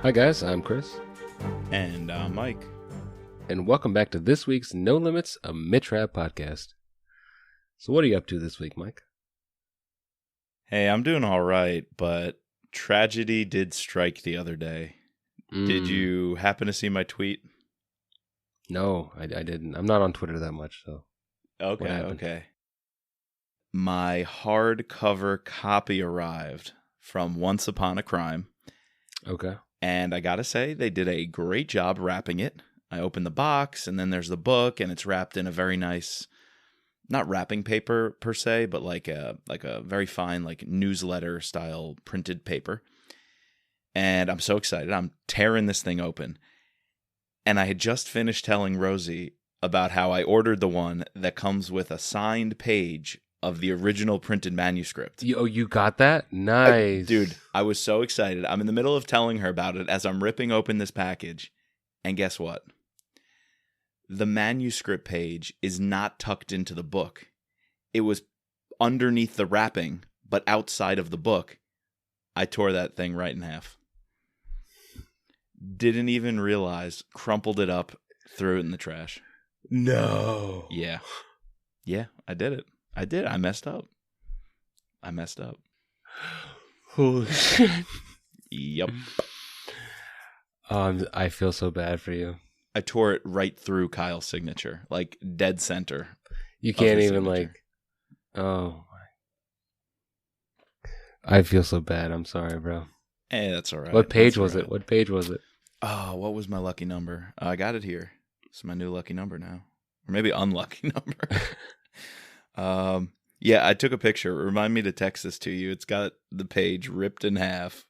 Hi guys, I'm Chris, And Mike. and welcome back to this week's No Limits, a Mitrap podcast. So what are you up to this week, Mike? Hey, I'm doing all right, but tragedy did strike the other day. Did you happen to see my tweet? No, I didn't. I'm not on Twitter that much, so. Okay. My hardcover copy arrived from Once Upon a Crime. Okay. And I gotta say, they did a great job wrapping it. I opened the box, and then there's the book, and it's wrapped in a very nice, not wrapping paper per se, but like a very fine like newsletter style printed paper. And I'm so excited. I'm tearing this thing open. And I had just finished telling Rosie about how I ordered the one that comes with a signed page of the original printed manuscript. You got that? Nice. Dude, I was so excited. I'm in the middle of telling her about it as I'm ripping open this package. And guess what? The manuscript page is not tucked into the book. It was underneath the wrapping, but outside of the book. I tore that thing right in half. Didn't even realize, crumpled it up, threw it in the trash. No. Yeah, I did it. I messed up. Holy shit. Yep. I feel so bad for you. I tore it right through Kyle's signature, like dead center. You can't even signature. oh. I feel so bad. I'm sorry, bro. Hey, that's all right. What page That's was all it? right. What page was it? Oh, what was my lucky number? I got it here. It's my new lucky number now. Or maybe unlucky number. Yeah, I took a picture. Remind me to text this to you. It's got the page ripped in half.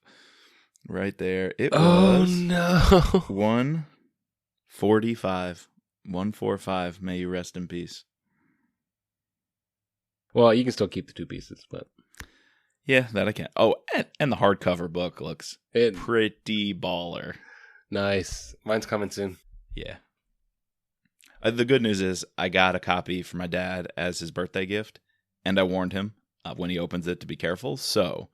Right there. It Oh, was no. 145. 145. May you rest in peace. Well, you can still keep the two pieces, but Yeah, that I can. Oh, and the hardcover book looks it pretty baller. nice. Mine's coming soon. Yeah. The good news is I got a copy for my dad as his birthday gift, and I warned him when he opens it to be careful. So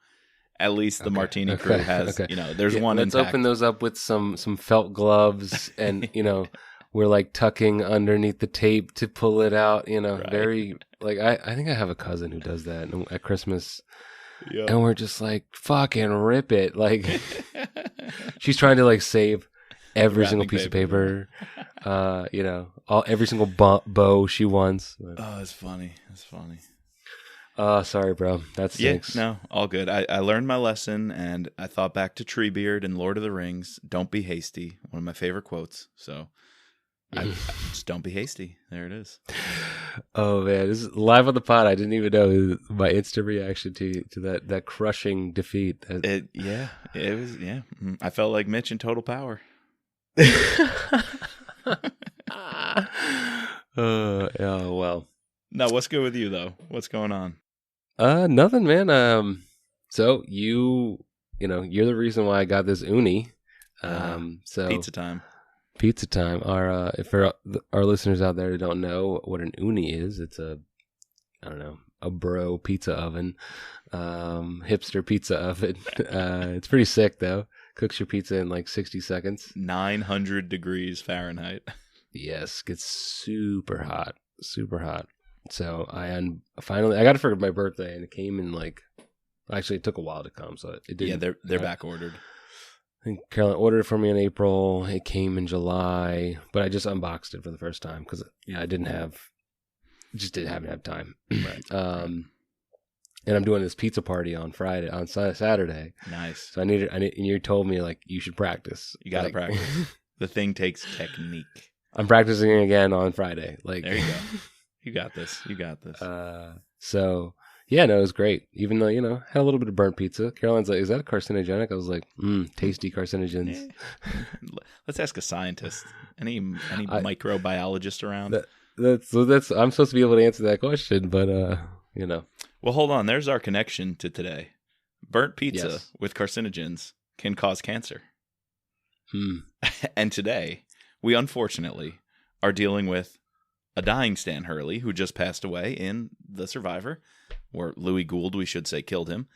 at least the Martini crew has, there's one Let's intact. open those up with some felt gloves, and we're like tucking underneath the tape to pull it out. Right. Very like I think I have a cousin who does that at Christmas. Yep. And we're just like, fucking rip it. Like, she's trying to like save every Wrapping single piece of paper. Every single bow she wants. Oh, it's funny. It's funny. Sorry, bro. That stinks. Yeah, no, all good. I learned my lesson, and I thought back to Treebeard and Lord of the Rings. Don't be hasty. One of my favorite quotes. So, I just don't be hasty. There it is. Oh man, this is live on the pod. I didn't even know my instant reaction to that crushing defeat. It was. I felt like Mitch in Total Power. Oh well. Now, what's good with you though? What's going on? Nothing, man. So you're the reason why I got this uni. So Pizza time. Pizza time. For our listeners out there who don't know what an uni is, it's a bro pizza oven, hipster pizza oven. It's pretty sick though. Cooks your pizza in like 60 seconds. 900 degrees Fahrenheit. Yes, gets super hot. So I got it for my birthday, and it came in actually it took a while to come, so it didn't. Yeah, they're back ordered. I think Caroline ordered it for me in April. It came in July, but I just unboxed it for the first time because I didn't have time. Right. And I'm doing this pizza party on Saturday. Nice. So I need, and you told me you should practice. You got to practice. The thing takes technique. I'm practicing again on Friday. There you go. You got this. So yeah, no, it was great. Even though, had a little bit of burnt pizza. Caroline's like, is that carcinogenic? I was like, tasty carcinogens. Let's ask a scientist. Any microbiologist around? That's I'm supposed to be able to answer that question, but Well, hold on. There's our connection to today. Burnt pizza with carcinogens can cause cancer. And today, we unfortunately are dealing with a dying Stan Hurley, who just passed away in The Survivor, or Louis Gould, we should say, killed him.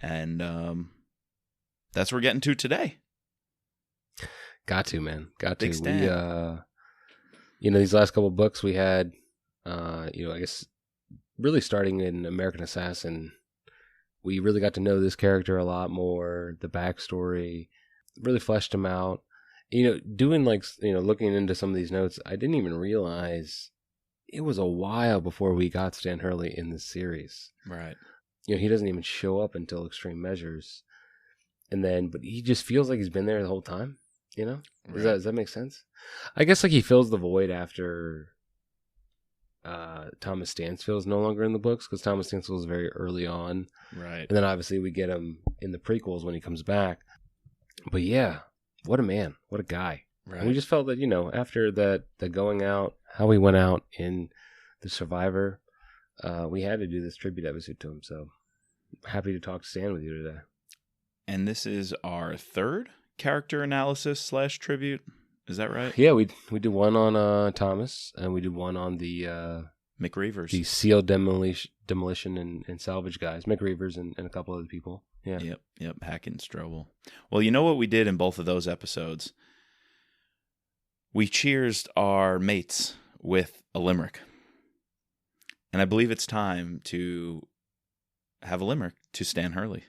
And that's what we're getting to today. Got to, man. Got Big to. Stan. These last couple of books we had, I guess really starting in American Assassin, we really got to know this character a lot more, the backstory, really fleshed him out. Doing looking into some of these notes, I didn't even realize it was a while before we got Stan Hurley in this series. Right. He doesn't even show up until Extreme Measures. But he just feels like he's been there the whole time, Right. Does that make sense? I guess he fills the void after Thomas Stansfield is no longer in the books, because Thomas Stansfield is very early on. Right. And then obviously we get him in the prequels when he comes back. But yeah, what a man. What a guy. Right. And we just felt that, after the going out, how he went out in The Survivor, we had to do this tribute episode to him. So happy to talk to Stan with you today. And this is our third character analysis / tribute. Is that right? Yeah, we did one on Thomas, and we did one on the McReavers, the SEAL demolition and salvage guys, McReavers and a couple other people. Yeah. Yep. Hack and Strobel. Well, you know what we did in both of those episodes? We cheersed our mates with a limerick, and I believe it's time to have a limerick to Stan Hurley.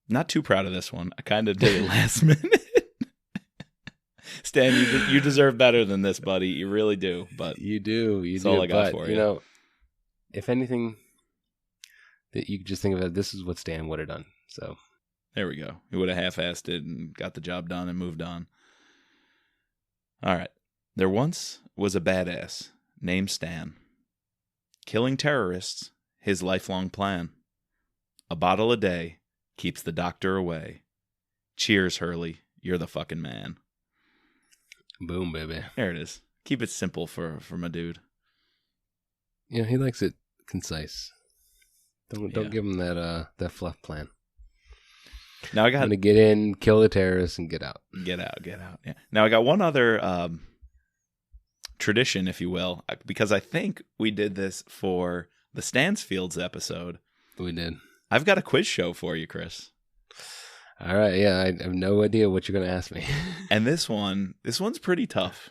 Not too proud of this one. I kind of did it last minute. Stan, you deserve better than this, buddy. You really do. But you do. That's all I got for you. If anything that you could just think of it, this is what Stan would have done. So there we go. He would have half-assed it and got the job done and moved on. All right. There once was a badass named Stan. Killing terrorists, his lifelong plan. A bottle a day keeps the doctor away. Cheers, Hurley. You're the fucking man. Boom, baby. There it is. Keep it simple for my dude. He likes it concise. Don't give him that fluff plan. Now I'm gonna get in, kill the terrorists, and get out. Get out. Yeah. Now I got one other tradition, if you will, because I think we did this for the Stansfields episode. We did. I've got a quiz show for you, Chris. All right, yeah, I have no idea what you're going to ask me. And this one's pretty tough.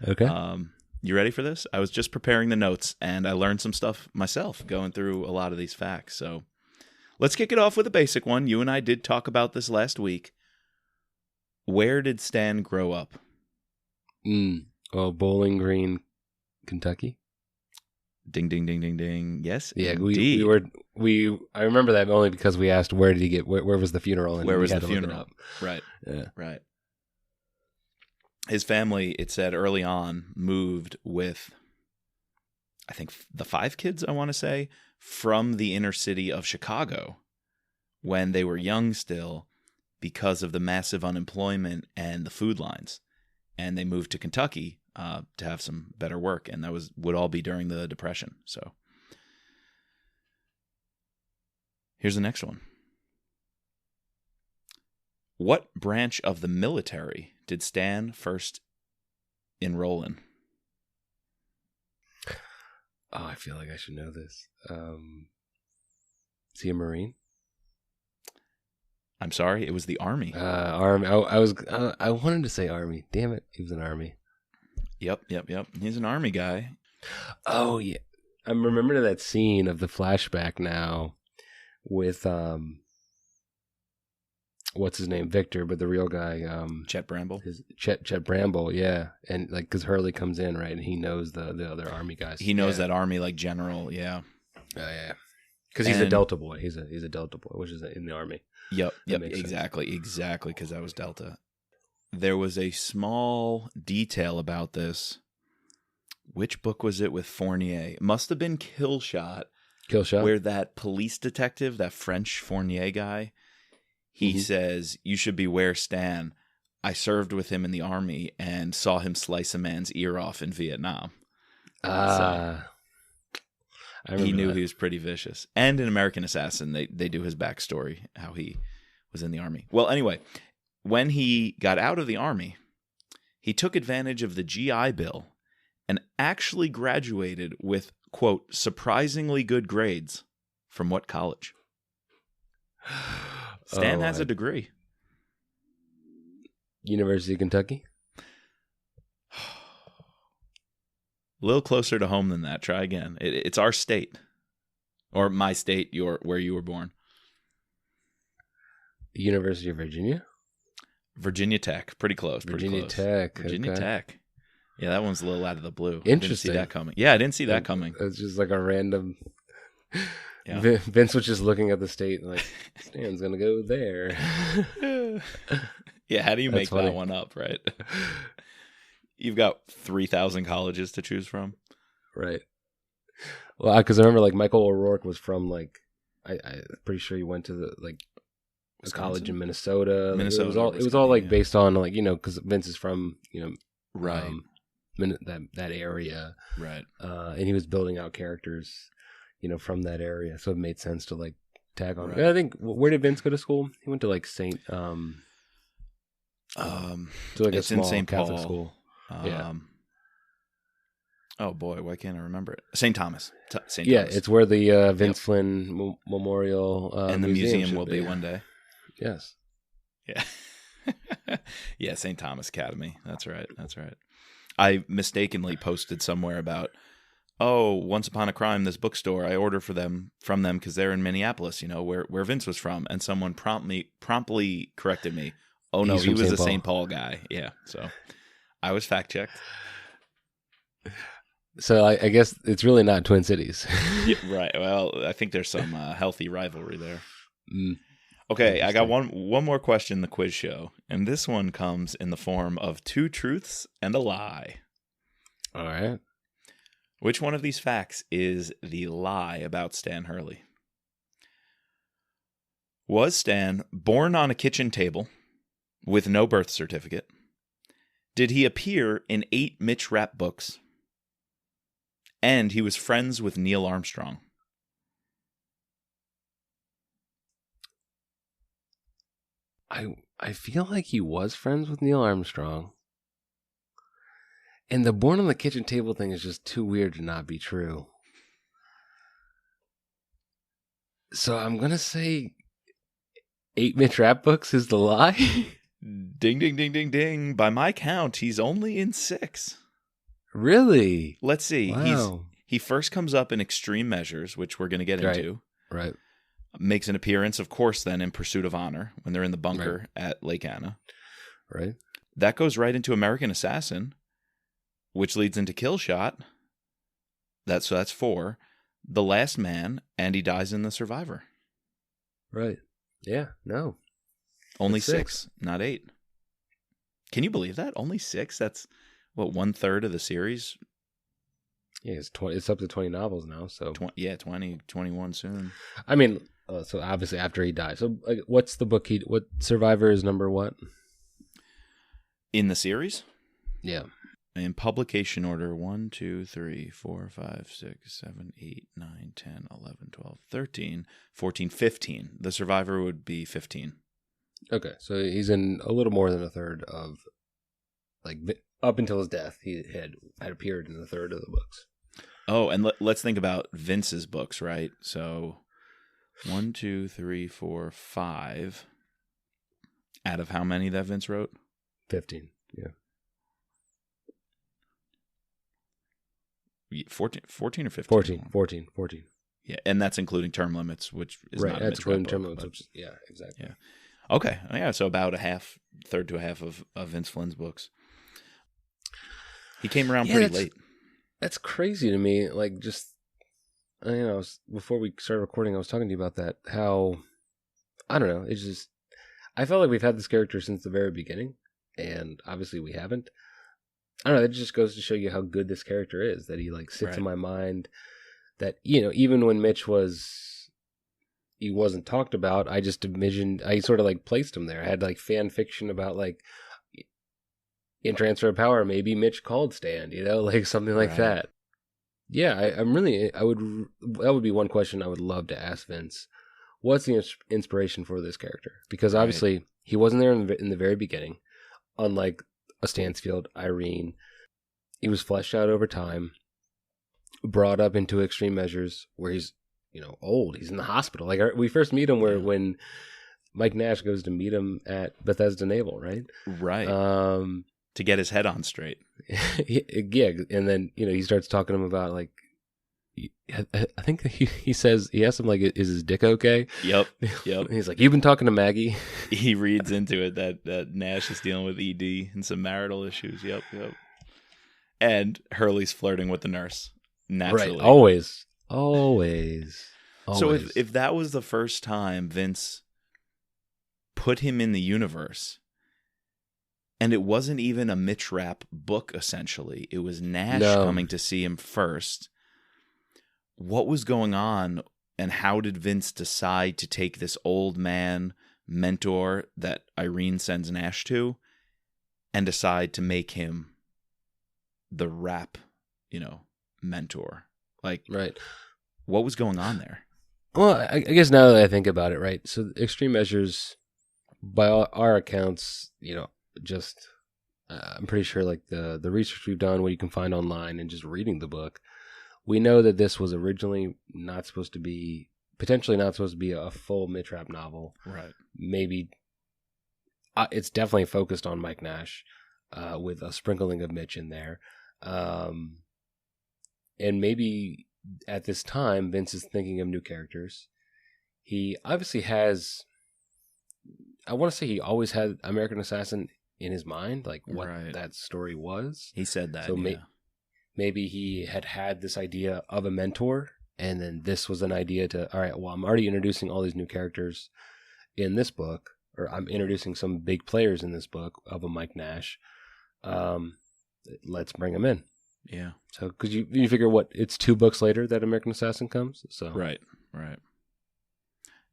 Okay. You ready for this? I was just preparing the notes, and I learned some stuff myself going through a lot of these facts. So let's kick it off with a basic one. You and I did talk about this last week. Where did Stan grow up? Well, Bowling Green, Kentucky. Ding, ding, ding, ding, ding. Yes, yeah, indeed. I remember that only because we asked where did he get, where was the funeral? And where was the funeral? Right. Yeah. Right. His family, it said early on, moved with, I think, the 5 kids, I want to say, from the inner city of Chicago when they were young still because of the massive unemployment and the food lines. And they moved to Kentucky to have some better work, and that would all be during the Depression. So here's the next one. What branch of the military did Stan first enroll in? Oh, I feel like I should know this. Is he a Marine? I'm sorry, it was the Army. Army. I wanted to say Army. Damn it, he was an Army. Yep. He's an Army guy. Oh yeah, I'm remembering that scene of the flashback now with what's his name, Victor, but the real guy, Chet Bramble. Chet Bramble, yeah, and because Hurley comes in, right, and he knows the other Army guys. He knows that Army general, yeah. Yeah, because he's a Delta boy. He's a Delta boy, which is in the Army. Yep, exactly, because that was Delta. There was a small detail about this. Which book was it with Fournier? It must have been Kill Shot. Where that police detective, that French Fournier guy, he says, "You should beware Stan. I served with him in the Army and saw him slice a man's ear off in Vietnam." He knew he was pretty vicious. And in American Assassin, they do his backstory, how he was in the Army. Well, anyway, when he got out of the Army, he took advantage of the GI Bill and actually graduated with, quote, surprisingly good grades. From what college? Stan has a degree. University of Kentucky. A little closer to home than that. Try again. It's our state. Or my state, where you were born. University of Virginia? Virginia Tech. Pretty close. Virginia Tech. Virginia Tech. Yeah, that one's a little out of the blue. Interesting. I didn't see that coming. Yeah, I didn't see that coming. It's just like a random... Yeah. Vince was just looking at the state and like, Stan's going to go there. Yeah, how do you That's make funny. that one up, right? You've got 3,000 colleges to choose from. Right. Well, because I remember like Michael O'Rourke was from like, I'm pretty sure he went to the like a college in Minnesota. Minnesota. Like, it was all like based on like, because Vince is from, Right. That area. Right. And he was building out characters, from that area. So it made sense to like tag on. Right. I think, where did Vince go to school? He went to like St. To like it's a small in St. Catholic Paul. school. Yeah. Oh boy, why can't I remember it? St. Thomas. St. Yeah, Thomas. it's where the Vince Flynn Memorial and the museum will be one day. Yes. Yeah. Yeah, St. Thomas Academy. That's right. I mistakenly posted somewhere about, Once Upon a Crime, this bookstore, I order from them because they're in Minneapolis, where Vince was from, and someone promptly corrected me. Oh no, he was a St. Paul guy. Yeah, so I was fact checked. So I guess it's really not Twin Cities. Yeah, right. Well, I think there's some healthy rivalry there. Mm. Okay, I got one more question in the quiz show, and this one comes in the form of 2 truths and a lie. All right. Which one of these facts is the lie about Stan Hurley? Was Stan born on a kitchen table with no birth certificate? Did he appear in 8 Mitch Rapp books? And he was friends with Neil Armstrong. I feel like he was friends with Neil Armstrong. And the born on the kitchen table thing is just too weird to not be true. So I'm going to say 8 Mitch Rapp books is the lie. Ding, ding, ding, ding, ding. By my count, he's only in 6. Really? Let's see. Wow. He first comes up in Extreme Measures, which we're going to get into. Right. Makes an appearance, of course, then in Pursuit of Honor when they're in the bunker at Lake Anna. Right. That goes right into American Assassin, which leads into Kill Shot. So that's 4. The Last Man, and he dies in The Survivor. Right. Yeah. No. Only That's 6, not 8. Can you believe that? Only 6? That's, 1/3 of the series? Yeah, it's up to 20 novels now. So 20, 21 soon. I mean, so obviously after he died. So like, what's the book what Survivor is number what? In the series? Yeah. In publication order, 1, 2, 3, 4, 5, 6, 7, 8, 9, 10, 11, 12, 13, 14, 15. The Survivor would be 15. Okay, so he's in a little more than a third of, like, up until his death, he had appeared in a third of the books. Oh, and let's think about Vince's books, right? So 1, 2, 3, 4, 5. Out of how many that Vince wrote? 15, yeah. 14 or 15? 14. Yeah, and that's including Term Limits, which is right, not that's a Mitch Rapp including Term book, Limits, but- which, yeah, exactly. Yeah. Okay, yeah, so about third to a half of Vince Flynn's books. He came around pretty late. That's crazy to me. Like, just, before we started recording, I was talking to you about that. How, I don't know, it's just, I felt like we've had this character since the very beginning, and obviously we haven't. I don't know, it just goes to show you how good this character is, that he, like, sits in my mind, that, even when Mitch he wasn't talked about, I just envisioned, I sort of, like, placed him there. I had, like, fan fiction about, like, in Transfer of Power, maybe Mitch called Stan, like something like that. Yeah, that would be one question I would love to ask Vince. What's the inspiration for this character? Because obviously he wasn't there in the very beginning, unlike a Stansfield, Irene. He was fleshed out over time, brought up into Extreme Measures where he's, old. He's in the hospital. Like we first meet him when Mike Nash goes to meet him at Bethesda Naval, right? Right. Um, To get his head on straight. yeah, and then he starts talking to him about like, I think he says he asks him like, is his dick okay? Yep. He's like, you've been talking to Maggie. He reads into it that Nash is dealing with ED and some marital issues. Yep. And Hurley's flirting with the nurse. Naturally. Right. Always. So if that was the first time Vince put him in the universe, and it wasn't even a Mitch Rapp book, essentially, it was Nash coming to see him first, what was going on, and how did Vince decide to take this old man mentor that Irene sends Nash to and decide to make him the Rapp, mentor? Like, right. What was going on there? Well, I guess now that I think about it, right? So Extreme Measures, by all our accounts, just I'm pretty sure like the research we've done, what you can find online, and just reading the book, we know that this was originally potentially not supposed to be a full Mitch Rapp novel. Right. Maybe it's definitely focused on Mike Nash, with a sprinkling of Mitch in there, and maybe at this time Vince is thinking of new characters. He obviously has. I want to say he always had American Assassin in his mind, like what that story was. He said that. So maybe he had this idea of a mentor, and then this was an idea to, all right, well, I'm already introducing all these new characters in this book, or I'm introducing some big players in this book of a Mike Nash. Let's bring him in. Yeah. So, because you figure it's 2 books later that American Assassin comes. So right.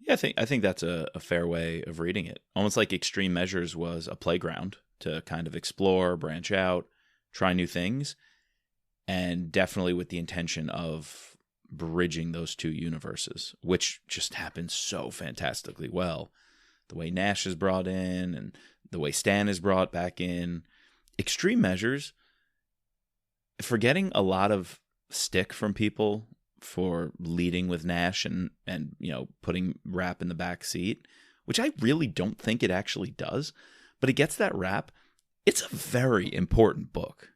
Yeah, I think that's a fair way of reading it. Almost like Extreme Measures was a playground to kind of explore, branch out, try new things, and definitely with the intention of bridging those 2 universes, which just happens so fantastically well. The way Nash is brought in and the way Stan is brought back in. Extreme Measures, for getting a lot of stick from people for leading with Nash and putting Rapp in the back seat, which I really don't think it actually does, but it gets that rap. It's a very important book.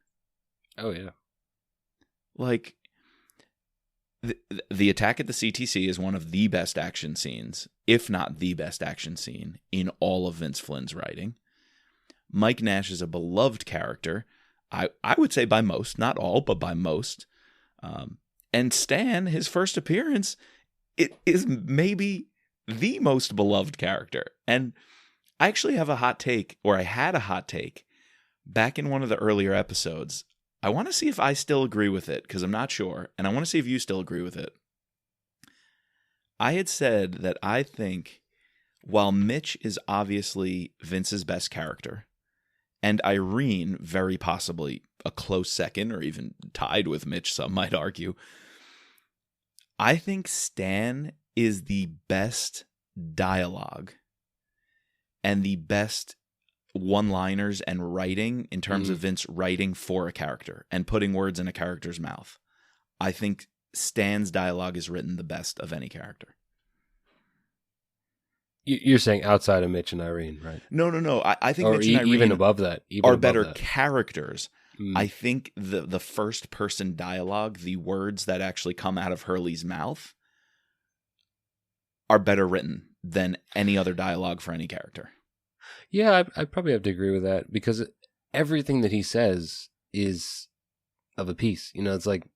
Oh yeah. Like the attack at the CTC is one of the best action scenes, if not the best action scene in all of Vince Flynn's writing. Mike Nash is a beloved character. I would say by most, not all, but by most. And Stan, his first appearance, it is maybe the most beloved character. And I actually have a hot take, or I had a hot take, back in one of the earlier episodes. I want to see if I still agree with it, because I'm not sure, and I want to see if you still agree with it. I had said that I think, while Mitch is obviously Vince's best character, and Irene very possibly a close second, or even tied with Mitch, some might argue, I think Stan is the best dialogue and the best one-liners and writing in terms of Vince writing for a character and putting words in a character's mouth. I think Stan's dialogue is written the best of any character. You're saying outside of Mitch and Irene, right? No. I think Mitch and Irene even above that, are better characters. I think the first person dialogue, the words that actually come out of Hurley's mouth, are better written than any other dialogue for any character. Yeah, I probably have to agree with that, because everything that he says is of a piece. It's like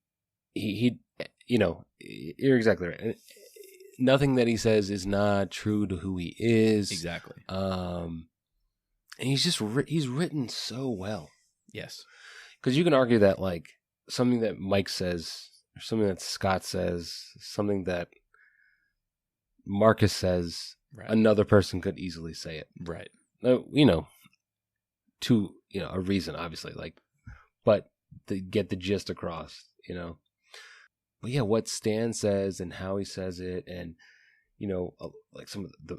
he you're exactly right. Nothing that he says is not true to who he is. Exactly. And he's written so well. Yes. Because you can argue that like something that Mike says, or something that Scott says, something that Marcus says, another person could easily say it. Right. To a reason, obviously, but to get the gist across, But yeah, what Stan says and how he says it, and like some of the,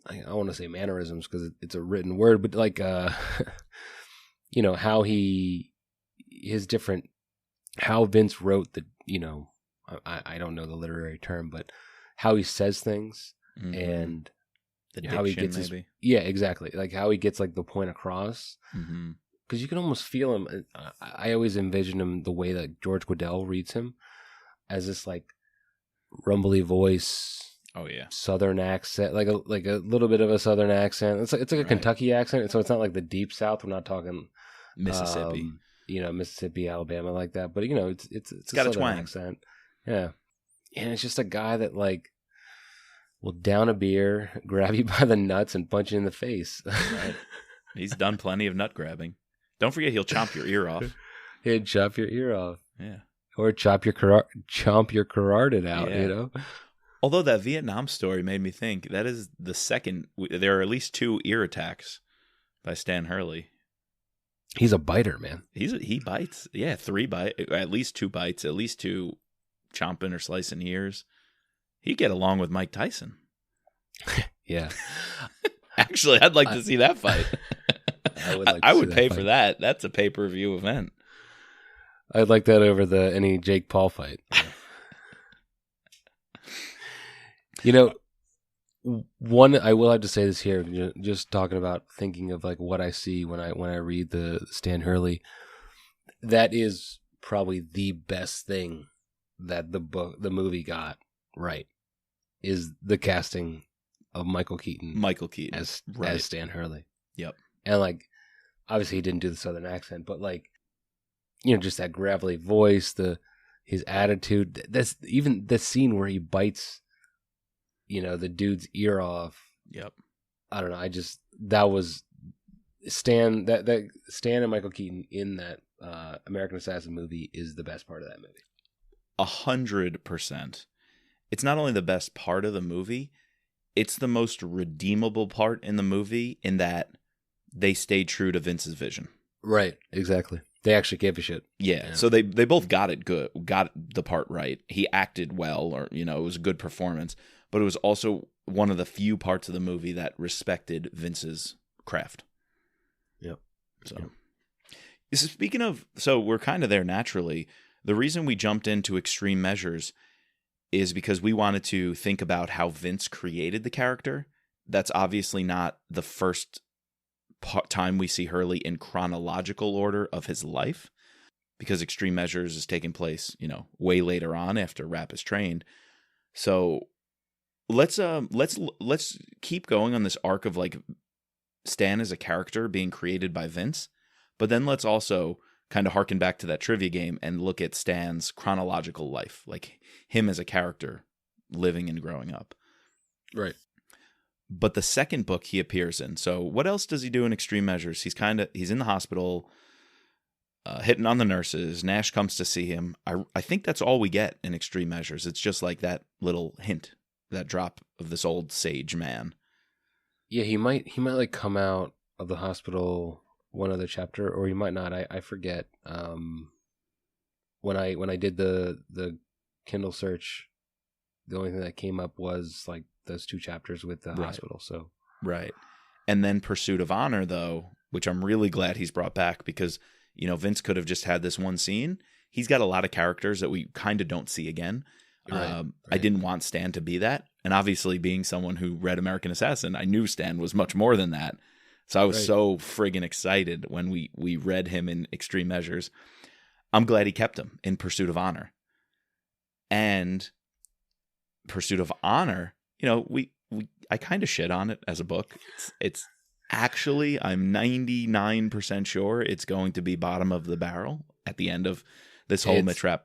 I want to say mannerisms because it's a written word, but like how how Vince wrote the, I don't know the literary term, but how he says things, and The how he diction, gets maybe. yeah, exactly. Like how he gets like the point across. Mm-hmm. Because you can almost feel him. I always envision him the way that George Guidall reads him, as this like rumbly voice, Oh yeah, Southern accent, like a little bit of a Southern accent. It's like a Right. Kentucky accent, so it's not like the deep South. We're not talking Mississippi. Mississippi, Alabama, like that. But it's a got a Southern twang. accent. Yeah, and it's just a guy that like will down a beer, grab you by the nuts, and punch you in the face. Right. He's done plenty of nut grabbing. Don't forget, he'll chomp your ear off. He'd chop your ear off. Yeah. Or chomp your carotid out, Yeah. Although that Vietnam story made me think that is the second. There are at least 2 ear attacks by Stan Hurley. He's a biter, man. He bites. Yeah, 3 bites. At least 2 bites. At least 2 chomping or slicing ears. He'd get along with Mike Tyson. Yeah. Actually, I'd like to see that fight. I would pay for that. That's a pay-per-view event. I'd like that over any Jake Paul fight. One, I will have to say this here, just talking about thinking of like what I see when I read the Stan Hurley. That is probably the best thing that the movie got right, is the casting of Michael Keaton as Stan Hurley. Yep. And like, obviously he didn't do the Southern accent, but like, just that gravelly voice, his attitude. That's even the scene where he bites, the dude's ear off. Yep. I don't know. That was Stan. That Stan and Michael Keaton in that American Assassin movie is the best part of that movie. 100%. It's not only the best part of the movie, it's the most redeemable part in the movie in that they stayed true to Vince's vision. Right. Exactly. They actually gave a shit. Yeah. So they both got the part right. He acted well, or, it was a good performance, but it was also one of the few parts of the movie that respected Vince's craft. Yep. So, speaking of, so we're kind of there naturally. The reason we jumped into Extreme Measures is because we wanted to think about how Vince created the character. That's obviously not the first time we see Hurley in chronological order of his life, because Extreme Measures is taking place, way later on after Rap is trained. So let's keep going on this arc of like Stan as a character being created by Vince, but then let's also kind of harken back to that trivia game and look at Stan's chronological life, like him as a character living and growing up. Right. But the second book he appears in. So what else does he do in Extreme Measures? He's in the hospital, hitting on the nurses. Nash comes to see him. I think that's all we get in Extreme Measures. It's just like that little hint, that drop of this old sage man. Yeah, he might like come out of the hospital one other chapter, or he might not. I forget. When I did the Kindle search, the only thing that came up was like those 2 chapters with the hospital. So right. And then Pursuit of Honor, though, which I'm really glad he's brought back, because Vince could have just had this one scene. He's got a lot of characters that we kind of don't see again. Right. I didn't want Stan to be that, and obviously being someone who read American Assassin, I knew Stan was much more than that. So I was so friggin' excited when we read him in Extreme Measures. I'm glad he kept him in Pursuit of Honor. And Pursuit of Honor, I kind of shit on it as a book. It's actually, I'm 99% sure it's going to be bottom of the barrel at the end of this whole Mitrap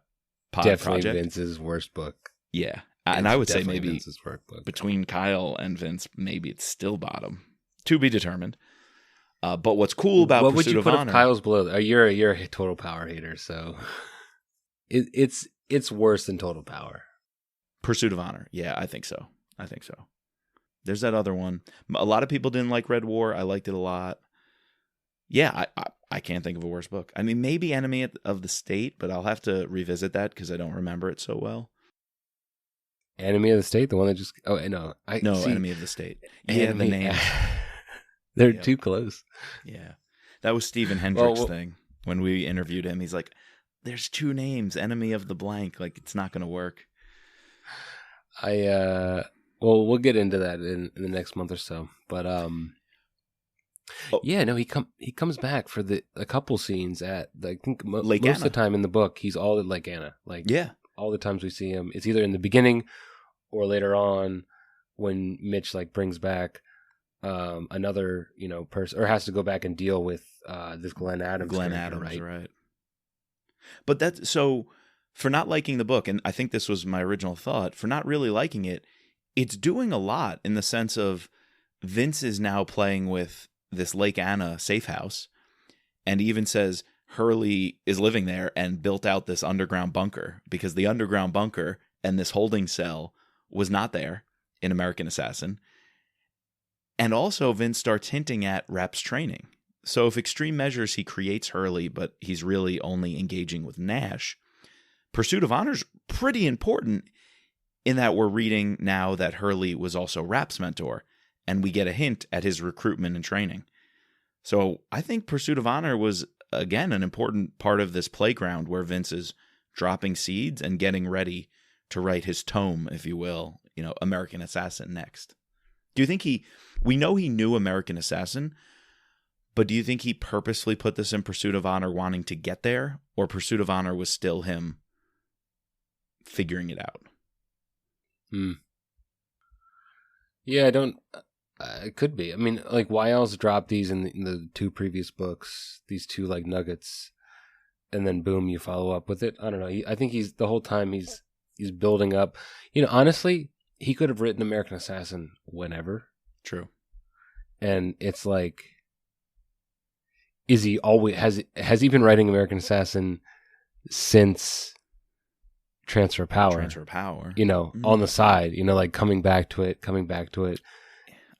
pod definitely project. Vince's worst book. Yeah. And I would say maybe Vince's worst book. Between Kyle and Vince, maybe it's still bottom. To be determined. But what's cool about what Pursuit would you of put Honor? If Kyle's below? You're a total power hater, so it's worse than Total Power. Pursuit of Honor. Yeah, I think so. There's that other one. A lot of people didn't like Red War. I liked it a lot. Yeah, I can't think of a worse book. I mean, maybe Enemy of the State, but I'll have to revisit that because I don't remember it so well. Enemy of the State, the one that just... Oh, no. Enemy of the State. Yeah, the name. They're too close. Yeah. That was Stephen Hendricks' thing. When we interviewed him, he's like, there's 2 names, Enemy of the blank. Like, it's not going to work. Well, we'll get into that in the next month or so. But yeah, no, he comes back for a couple scenes at I think Lake most Anna. of the time in the book he's all at Lake Anna. Like Yeah. all the times we see him, it's either in the beginning or later on when Mitch like brings back another person or has to go back and deal with this Glenn Adams. Glenn character, Adams, right? right? But that's so for not liking the book, and I think this was my original thought, for not really liking it, it's doing a lot in the sense of Vince is now playing with this Lake Anna safe house, and he even says Hurley is living there and built out this underground bunker because the underground bunker and this holding cell was not there in American Assassin. And also Vince starts hinting at Rap's training. So if Extreme Measures, he creates Hurley, but he's really only engaging with Nash, Pursuit of Honor is pretty important in that we're reading now that Hurley was also Rap's mentor, and we get a hint at his recruitment and training. So I think Pursuit of Honor was, again, an important part of this playground where Vince is dropping seeds and getting ready to write his tome, if you will, American Assassin next. Do you think we know he knew American Assassin, but do you think he purposely put this in Pursuit of Honor wanting to get there, or Pursuit of Honor was still him figuring it out? Yeah, I don't. It could be. I mean, like, why else drop these in the two previous books? These two like nuggets, and then boom, you follow up with it. I don't know. I think he's the whole time he's building up. Honestly, he could have written American Assassin whenever. True. And it's like, is he always has he been writing American Assassin since Transfer Power? Transfer Power. On the side, like coming back to it.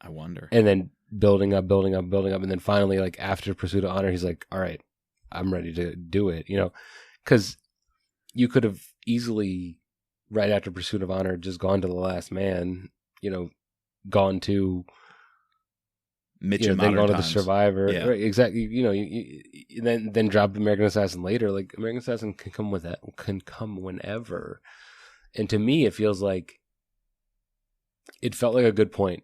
I wonder. And then building up, and then finally, like after Pursuit of Honor, he's like, "All right, I'm ready to do it." Because you could have easily, right after Pursuit of Honor, just gone to The Last Man. Gone to Mitch and then Modern gone to The Times. Survivor. Yeah. Right, exactly. Then dropped American Assassin later. Like American Assassin can come whenever. And to me, it feels like it felt like a good point.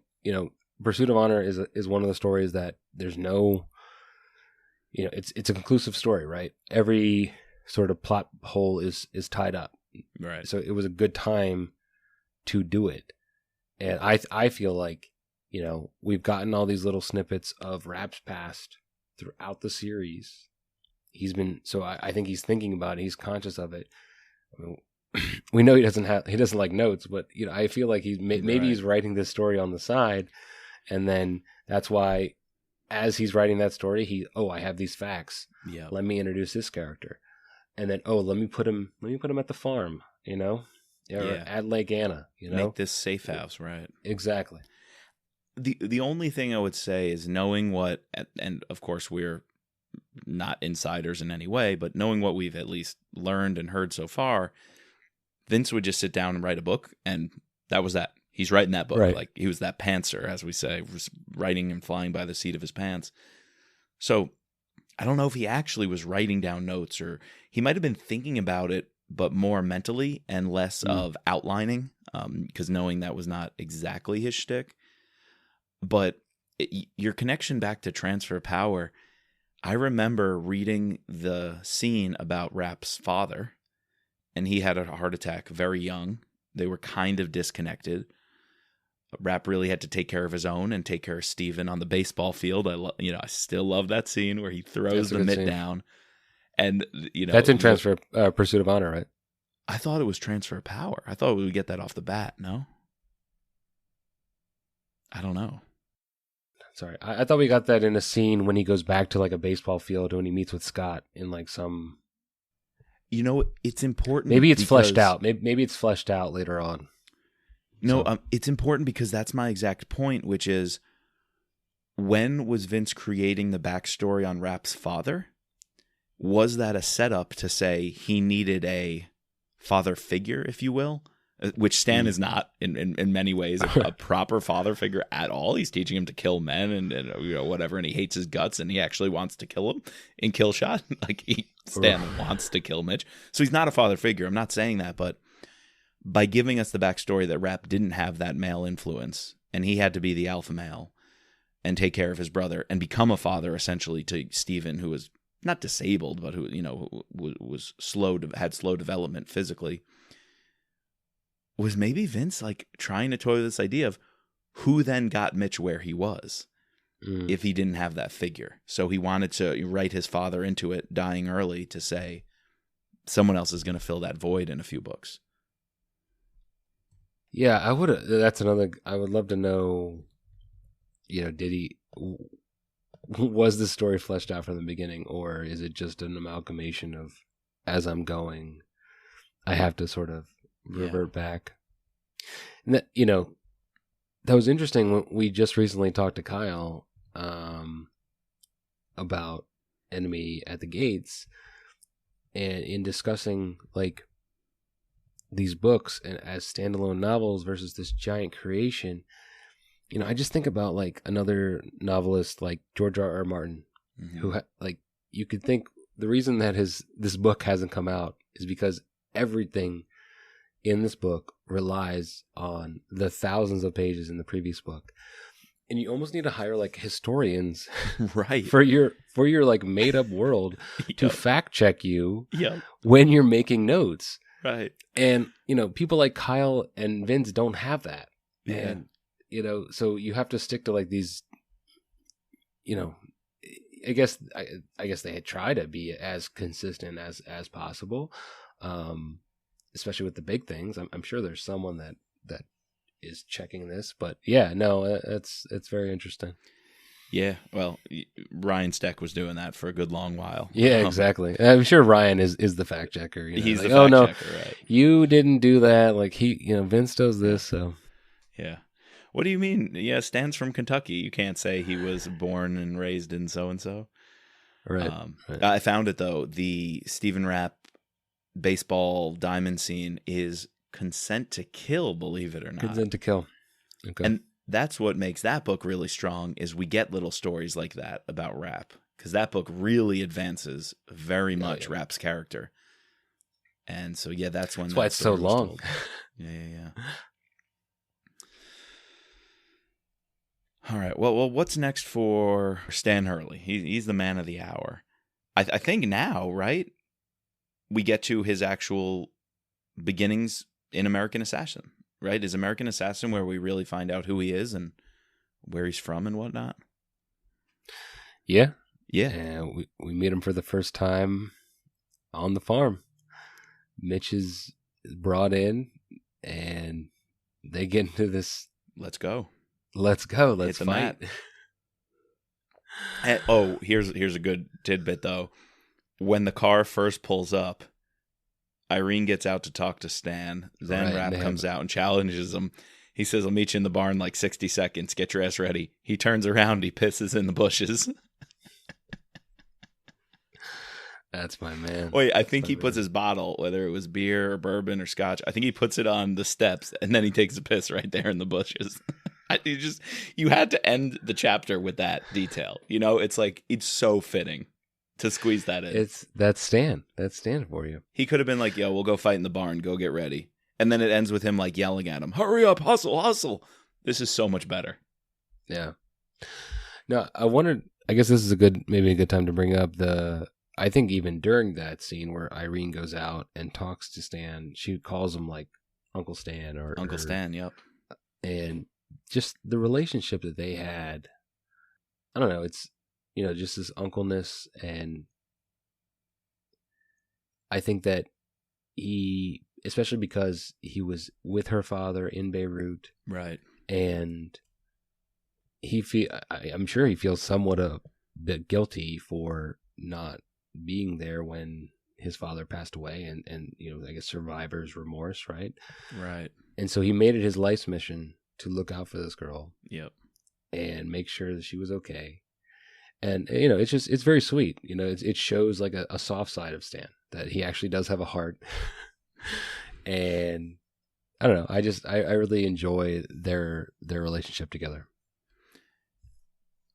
Pursuit of Honor is one of the stories that there's no, it's a conclusive story, right? Every sort of plot hole is tied up, right? So it was a good time to do it, and I feel like we've gotten all these little snippets of Rap's past throughout the series. I think he's thinking about it. He's conscious of it. I mean, we know he doesn't like notes, but I feel like maybe he's writing this story on the side, and then that's why, as he's writing that story, I have these facts. Yeah. Let me introduce this character, and then let me put him at the farm. At Lake Anna. Make this safe house, right? Exactly. The only thing I would say is knowing what, and of course we're not insiders in any way, but knowing what we've at least learned and heard so far, Vince would just sit down and write a book, and that was that. He's writing that book. Right. Like, he was that pantser, as we say, was writing and flying by the seat of his pants. So I don't know if he actually was writing down notes, or he might have been thinking about it, but more mentally and less of outlining, because knowing that was not exactly his shtick. But your connection back to Transfer Power, I remember reading the scene about Rap's father, and he had a heart attack very young. They were kind of disconnected. Rap really had to take care of his own and take care of Steven on the baseball field. I still love that scene where he throws the mitt down. And that's in Transfer Pursuit of Honor, right? I thought it was Transfer Power. I thought we would get that off the bat. No, I don't know. Sorry, I thought we got that in a scene when he goes back to like a baseball field when he meets with Scott in like some. It's important. Maybe it's fleshed out. Maybe it's fleshed out later on. No, it's important because that's my exact point, which is, when was Vince creating the backstory on Rap's father? Was that a setup to say he needed a father figure, if you will? Which Stan is not in many ways a proper father figure at all. He's teaching him to kill men and whatever, and he hates his guts, and he actually wants to kill him in Kill Shot. Like, Stan wants to kill Mitch, so he's not a father figure. I'm not saying that, but by giving us the backstory that Rapp didn't have that male influence, and he had to be the alpha male and take care of his brother and become a father essentially to Stephen, who was not disabled, but who, was had slow development physically, was maybe Vince like trying to toy with this idea of who then got Mitch where he was if he didn't have that figure. So he wanted to write his father into it, dying early, to say someone else is going to fill that void in a few books. Yeah, I would. That's another. I would love to know. Did he? Was the story fleshed out from the beginning, or is it just an amalgamation of, as I'm going, I have to sort of revert back? And that that was interesting when we just recently talked to Kyle about Enemy at the Gates, and in discussing like these books and as standalone novels versus this giant creation, I just think about like another novelist like George R.R. Martin, who like you could think the reason that this book hasn't come out is because everything in this book relies on the thousands of pages in the previous book. And you almost need to hire like historians right for your like made up world to fact check you Yep. when you're making notes. Right. And, people like Kyle and Vince don't have that. Yeah. And, so you have to stick to like these, I guess they had tried to be as consistent as possible. Especially with the big things. I'm sure there's someone that is checking this, but yeah, no, it's very interesting. Yeah, well, Ryan Steck was doing that for a good long while. Yeah, exactly. I'm sure Ryan is the fact checker. He's like, the fact checker, right? You didn't do that. Like Vince does this, so yeah. What do you mean? Yeah, Stan's from Kentucky. You can't say he was born and raised in so and so. Right. I found it though. The Stephen Rapp baseball diamond scene is Consent to Kill, believe it or not. Consent to Kill. Okay. And that's what makes that book really strong, is we get little stories like that about Rapp, because that book really advances very much Rapp's character. And so, yeah, that's when why it's so long. Told. Yeah. All right. Well, what's next for Stan Hurley? He's the man of the hour. I think now, right? We get to his actual beginnings in American Assassin, right? Is American Assassin where we really find out who he is and where he's from and whatnot? Yeah. Yeah. And we meet him for the first time on the farm. Mitch is brought in and they get into this. Let's go. Let's Hit the fight. And, here's a good tidbit though. When the car first pulls up, Irene gets out to talk to Stan. Then Rapp comes out and challenges him. He says, "I'll meet you in the barn in like 60 seconds. Get your ass ready." He turns around. He pisses in the bushes. That's my man. Wait, I think he puts his bottle, whether it was beer or bourbon or scotch, I think he puts it on the steps and then he takes a piss right there in the bushes. You had to end the chapter with that detail. It's like, it's so fitting to squeeze that in. That's Stan. That's Stan for you. He could have been like, "Yo, we'll go fight in the barn. Go get ready." And then it ends with him like yelling at him, "Hurry up, hustle, hustle." This is so much better. Yeah. No, I guess this is maybe a good time to bring up I think even during that scene where Irene goes out and talks to Stan, she calls him like Uncle Stan or Uncle Stan, yep. And just the relationship that they had, I don't know, it's, just this uncleness. And I think that he, especially because he was with her father in Beirut. Right. And I'm sure he feels somewhat a bit guilty for not being there when his father passed away and I guess survivor's remorse, right? Right. And so he made it his life's mission to look out for this girl. Yep. And make sure that she was okay. And, it's very sweet. It shows like a soft side of Stan, that he actually does have a heart. And I don't know. I really enjoy their relationship together.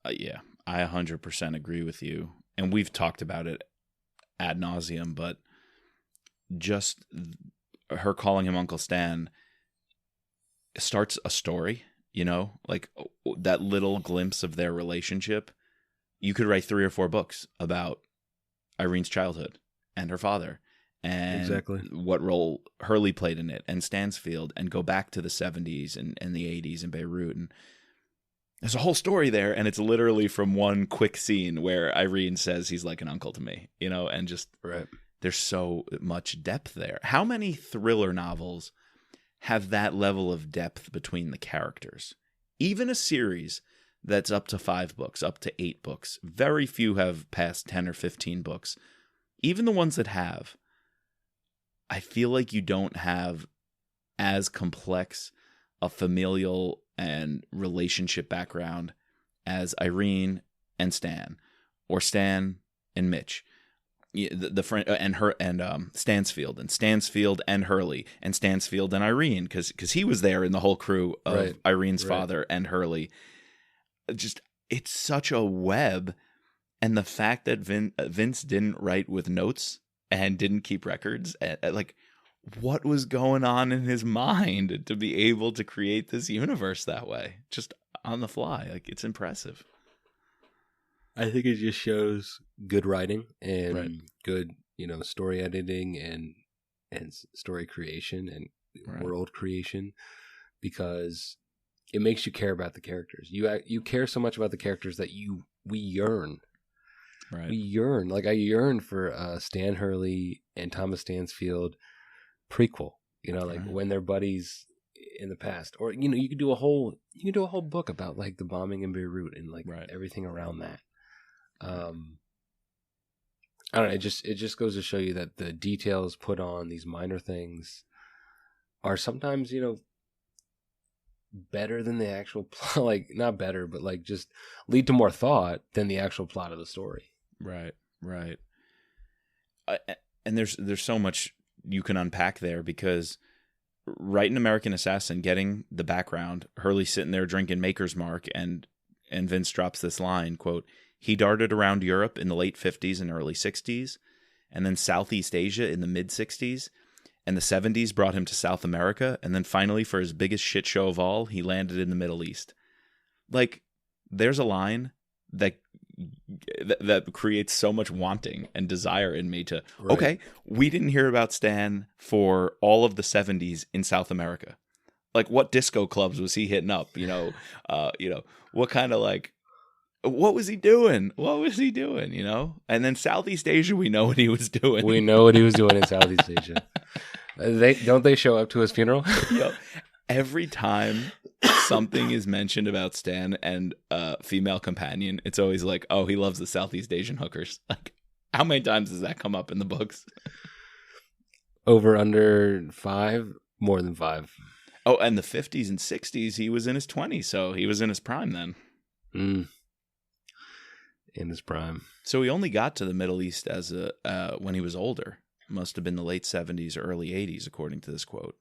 Yeah, I 100% agree with you. And we've talked about it ad nauseum, but just her calling him Uncle Stan starts a story, like that little glimpse of their relationship. You could write 3 or 4 books about Irene's childhood and her father and Exactly. what role Hurley played in it and Stansfield, and go back to the 70s and the 80s in Beirut. And there's a whole story there, and it's literally from one quick scene where Irene says he's like an uncle to me, and just Right. there's so much depth there. How many thriller novels have that level of depth between the characters? Even a series that's up to 5 books, up to 8 books. Very few have past 10 or 15 books. Even the ones that have, I feel like you don't have as complex a familial and relationship background as Irene and Stan, or Stan and Mitch. The friend and her and Stansfield and Hurley and Stansfield and Irene, because he was there in the whole crew of Right. Irene's Right. father and Hurley. Just, it's such a web, and the fact that Vince didn't write with notes and didn't keep records, like, what was going on in his mind to be able to create this universe that way, just on the fly? Like, it's impressive. I think it just shows good writing and Right. good, story editing and story creation and Right. world creation, because it makes you care about the characters. You care so much about the characters that we yearn. Right. We yearn. Like, I yearn for Stan Hurley and Thomas Stansfield prequel. Like Right. when they're buddies in the past, or you could do a whole book about like the bombing in Beirut and like Right. everything around that. I don't know. It just goes to show you that the details put on these minor things are sometimes, better than the actual plot. Like, not better, but like just lead to more thought than the actual plot of the story. Right. And there's so much you can unpack there, because writing American Assassin, getting the background, Hurley sitting there drinking Maker's Mark, and Vince drops this line, quote, "He darted around Europe in the late 50s and early 60s, and then Southeast Asia in the mid 60s, and the 70s brought him to South America, and then finally, for his biggest shit show of all, he landed in the Middle East." Like, there's a line that creates so much wanting and desire in me to, Right. okay, we didn't hear about Stan for all of the 70s in South America. Like, what disco clubs was he hitting up? What kind of, like, what was he doing? And then Southeast Asia, we know what he was doing. We know what he was doing in Southeast Asia. They show up to his funeral? Every time something is mentioned about Stan and a female companion, it's always like, oh, he loves the Southeast Asian hookers. Like, how many times does that come up in the books? Over, under 5? More than 5. Oh, and the 50s and 60s, he was in his 20s, so he was in his prime then. In his prime. So he only got to the Middle East as when he was older. Must have been the late 70s or early 80s, according to this quote.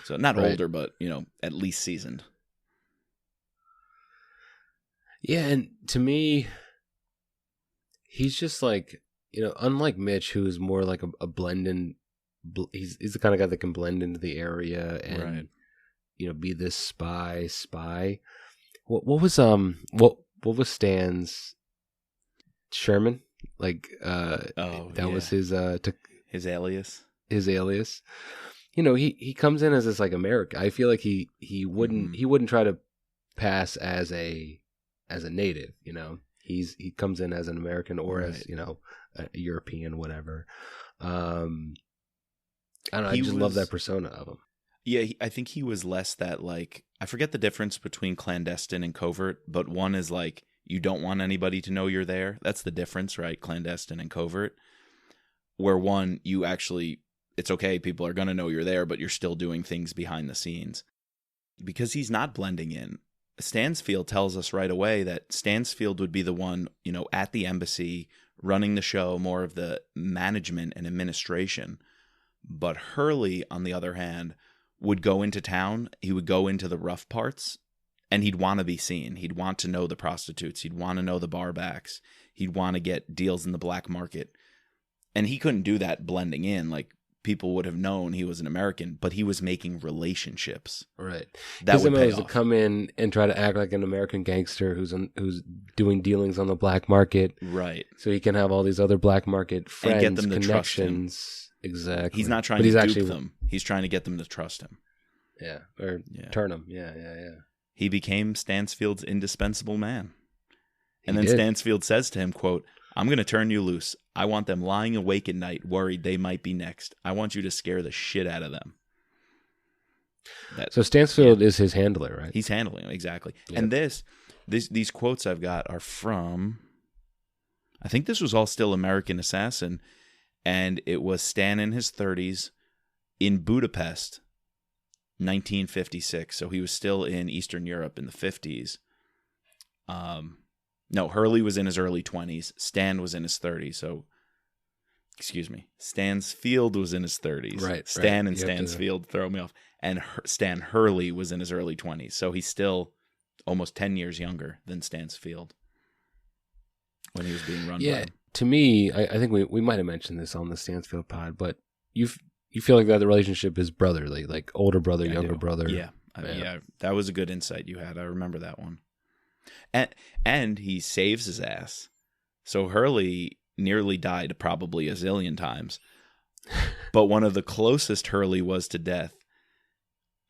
So not Right. older, but, at least seasoned. Yeah, and to me, he's just like, unlike Mitch, who is more like a blend in. He's the kind of guy that can blend into the area and, Right. Be this spy. What was Stan's Sherman? Like, that was his his alias. His alias. He comes in as this like American. I feel like he wouldn't try to pass as a native. He comes in as an American or Right. as a European, whatever. I don't know. I He just love was- that persona of him. Yeah, I think he was less that, like, I forget the difference between clandestine and covert, but one is like, you don't want anybody to know you're there. That's the difference, right? Clandestine and covert. Where one, you actually, it's okay, people are going to know you're there, but you're still doing things behind the scenes. Because he's not blending in. Stansfield tells us right away that Stansfield would be the one, at the embassy, running the show, more of the management and administration. But Hurley, on the other hand, would go into town, he would go into the rough parts, and he'd want to be seen. He'd want to know the prostitutes. He'd want to know the barbacks. He'd want to get deals in the black market. And he couldn't do that blending in. Like, people would have known he was an American, but he was making relationships. Right. That His would MO pay is to off. come in and try to act like an American gangster who's doing dealings on the black market, Right. so he can have all these other black market friends, And get them to trust him. connections. Exactly. He's not trying But to he's dupe actually, them. He's trying to get them to trust him. Yeah, or Yeah. turn them. Yeah. He became Stansfield's indispensable man. And He then did. Stansfield says to him, quote, "I'm going to turn you loose. I want them lying awake at night, worried they might be next. I want you to scare the shit out of them." So Stansfield is his handler, right? He's handling him, exactly. Yep. And these quotes I've got are from, I think this was all still American Assassin, and it was Stan in his 30s in Budapest, 1956. So he was still in Eastern Europe in the 50s. No, Hurley was in his early 20s. Stan was in his 30s. So, excuse me, Stansfield was in his 30s. Right. Stan and You have to- Stansfield throw me off. And Stan Hurley was in his early 20s. So he's still almost 10 years younger than Stansfield when he was being run by Yeah. him. To me, I think we might have mentioned this on the Stansfield pod, but you feel like that the relationship is brotherly, like older brother, I younger do. brother. Yeah. Yeah, that was a good insight you had. I remember that one. And he saves his ass. So Hurley nearly died probably a zillion times. But one of the closest Hurley was to death,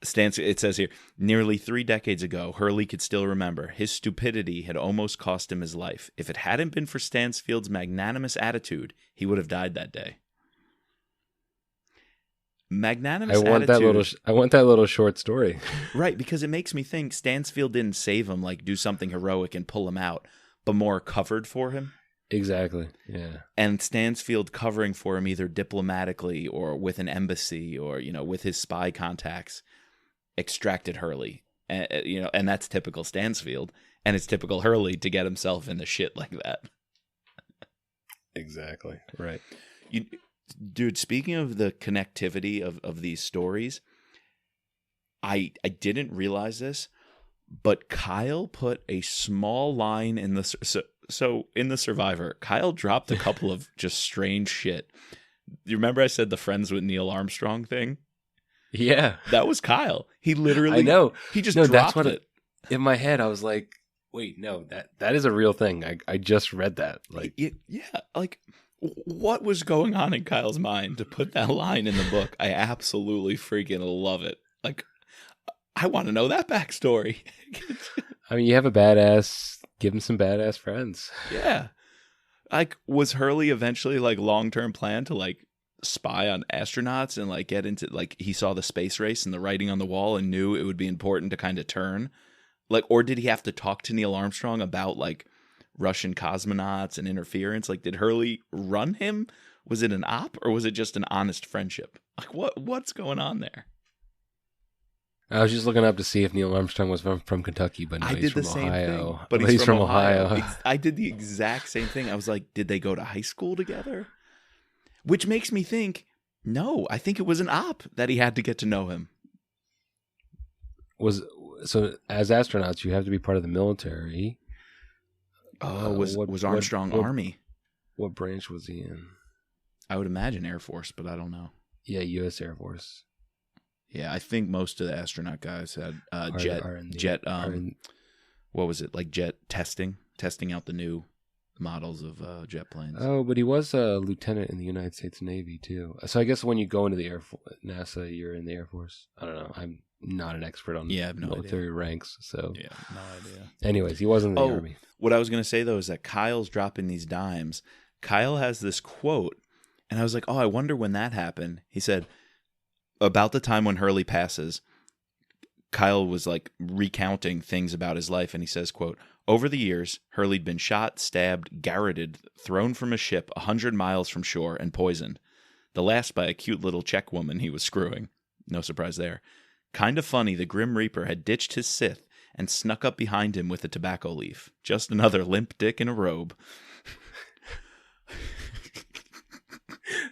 it says here, nearly 3 decades ago, Hurley could still remember. His stupidity had almost cost him his life. If it hadn't been for Stansfield's magnanimous attitude, he would have died that day. Magnanimous attitude. I want that little short story. Right, because it makes me think Stansfield didn't save him, like do something heroic and pull him out, but more covered for him. Exactly. Yeah. And Stansfield covering for him either diplomatically or with an embassy or, with his spy contacts, extracted Hurley. And that's typical Stansfield. And it's typical Hurley to get himself in the shit like that. Exactly. Right. Dude, speaking of the connectivity of these stories, I didn't realize this, but Kyle put a small line in the so in the Survivor. Kyle dropped a couple of just strange shit. You remember I said the friends with Neil Armstrong thing? Yeah. That was Kyle. He literally, I know. He just No, dropped that's what it. In my head, I was like, wait, no, that is a real thing. I just read that. Like, Yeah, like what was going on in Kyle's mind to put that line in the book? I absolutely freaking love it. Like, I want to know that backstory. I mean, you have a badass. Give him some badass friends. Yeah. Like, was Hurley eventually like long-term plan to like spy on astronauts and like get into, like, he saw the space race and the writing on the wall and knew it would be important to kind of turn? Like, or did he have to talk to Neil Armstrong about like Russian cosmonauts and interference? Like, did Hurley run him? Was it an op or was it just an honest friendship? Like, what's going on there? I was just looking up to see if Neil Armstrong was from Kentucky, but no, I he's did the from same Ohio. thing, but he's from Ohio. I did the exact same thing. I was like, did they go to high school together? Which makes me think, no, I think it was an op that he had to get to know him. So as astronauts, you have to be part of the military. Oh, was Armstrong Army? What branch was he in? I would imagine Air Force, but I don't know. Yeah, U.S. Air Force. Yeah, I think most of the astronaut guys had what was it, like jet testing out the new models of jet planes. Oh, but he was a lieutenant in the United States Navy too. So I guess when you go into the NASA, you're in the Air Force. I don't know. I'm not an expert on military ranks, so yeah, no idea. Anyways, he was in the Army. What I was going to say though is that Kyle's dropping these dimes. Kyle has this quote, and I was like, oh, I wonder when that happened. He said, about the time when Hurley passes, Kyle was like recounting things about his life, and he says, quote, over the years, Hurley'd been shot, stabbed, garroted, thrown from a ship 100 miles from shore, and poisoned. The last by a cute little Czech woman he was screwing. No surprise there. Kind of funny, the Grim Reaper had ditched his Sith and snuck up behind him with a tobacco leaf. Just another limp dick in a robe.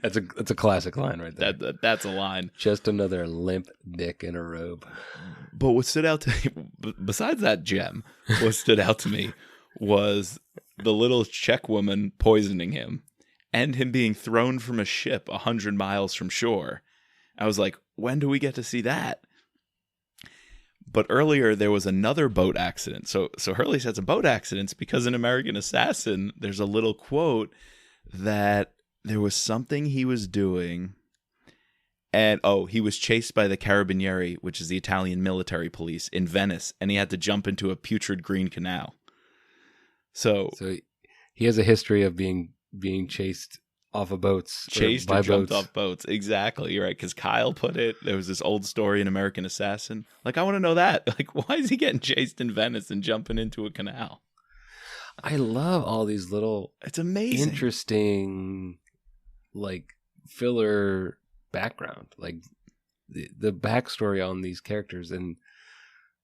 That's a classic line right there. That's a line. Just another limp dick in a robe. But what stood out to me, besides that gem, what stood out to me was the little Czech woman poisoning him. and him being thrown from a ship 100 miles from shore. I was like, when do we get to see that? But earlier there was another boat accident. So Hurley's had some boat accidents because in American Assassin, there's a little quote that there was something he was doing. And, he was chased by the Carabinieri, which is the Italian military police, in Venice. And he had to jump into a putrid green canal. So he has a history of being chased off of boats. Chased or jumped off boats. Exactly. You're right. Because Kyle put it. There was this old story in American Assassin. Like, I want to know that. Like, why is he getting chased in Venice and jumping into a canal? I love all these little... It's amazing. Interesting, like, filler background. Like, the backstory on these characters and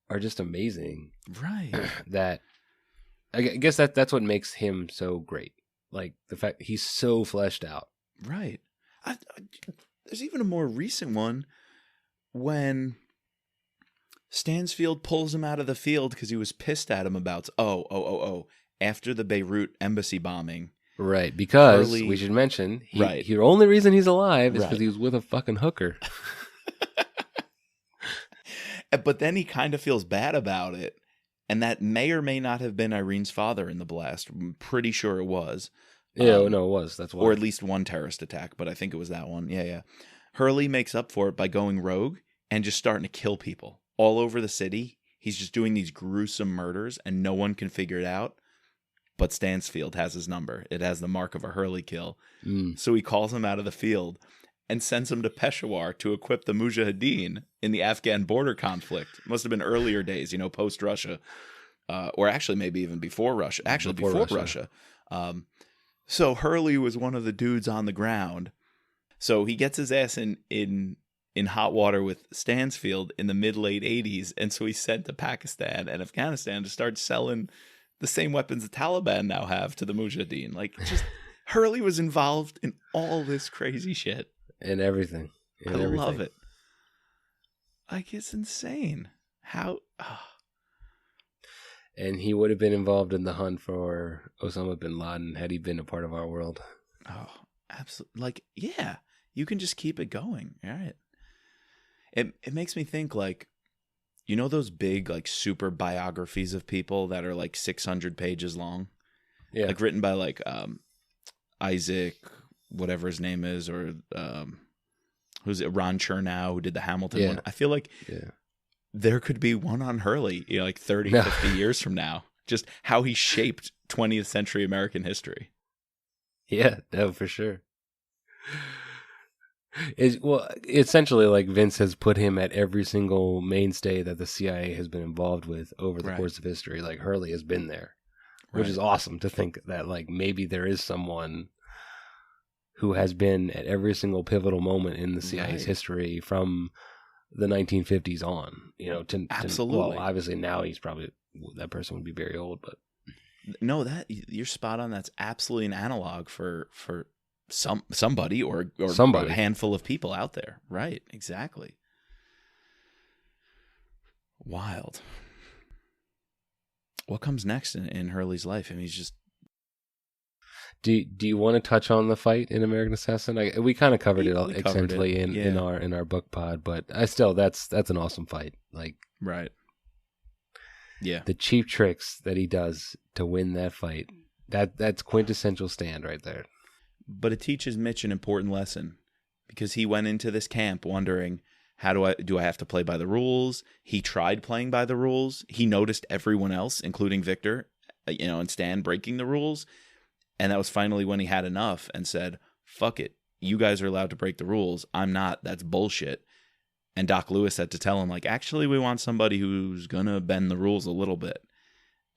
are just amazing. Right. That... I guess that's what makes him so great. Like, the fact he's so fleshed out. Right. There's even a more recent one when Stansfield pulls him out of the field because he was pissed at him about, after the Beirut embassy bombing. Right, because Hurley, we should mention, the only reason he's alive is because he was with a fucking hooker. But then he kind of feels bad about it. And that may or may not have been Irene's father in the blast. I'm pretty sure it was. Yeah, no, it was. That's why. Or at least one terrorist attack, but I think it was that one. Yeah. Hurley makes up for it by going rogue and just starting to kill people all over the city. He's just doing these gruesome murders, and no one can figure it out. But Stansfield has his number. It has the mark of a Hurley kill. So he calls him out of the field and sends him to Peshawar to equip the Mujahideen in the Afghan border conflict. Must have been earlier days, post-Russia. Or actually maybe even before Russia. Actually, before Russia. So Hurley was one of the dudes on the ground. So he gets his ass in hot water with Stansfield in the mid-late 80s. And so he's sent to Pakistan and Afghanistan to start selling the same weapons the Taliban now have to the Mujahideen. Like, just Hurley was involved in all this crazy shit. And everything. I love it. Like, it's insane. How... And he would have been involved in the hunt for Osama bin Laden had he been a part of our world. Oh, absolutely. Like, yeah, you can just keep it going. All right. It makes me think, like, those big, like, super biographies of people that are, like, 600 pages long? Yeah. Like, written by, like, Isaac, whatever his name is, or who's it? Ron Chernow, who did the Hamilton one. I feel like... Yeah. There could be one on Hurley, like 30, 50 years from now. Just how he shaped 20th century American history. Yeah, no, for sure. Essentially, like, Vince has put him at every single mainstay that the CIA has been involved with over the course of history. Like, Hurley has been there, which is awesome to think that, like, maybe there is someone who has been at every single pivotal moment in the CIA's history from the 1950s on, Absolutely. Well, obviously now that person would be very old, but no, that you're spot on. That's absolutely an analog for somebody or a handful of people out there. Right. Exactly. Wild. What comes next in Hurley's life? I mean, he's just... Do you want to touch on the fight in American Assassin? We kind of covered it extensively in our book pod, but that's an awesome fight. Like, right, yeah, the cheap tricks that he does to win that fight. That's quintessential Stand right there. But it teaches Mitch an important lesson because he went into this camp wondering, how do I have to play by the rules? He tried playing by the rules. He noticed everyone else, including Victor, and Stan breaking the rules. And that was finally when he had enough and said, fuck it. You guys are allowed to break the rules. I'm not. That's bullshit. And Doc Lewis had to tell him, like, actually, we want somebody who's going to bend the rules a little bit.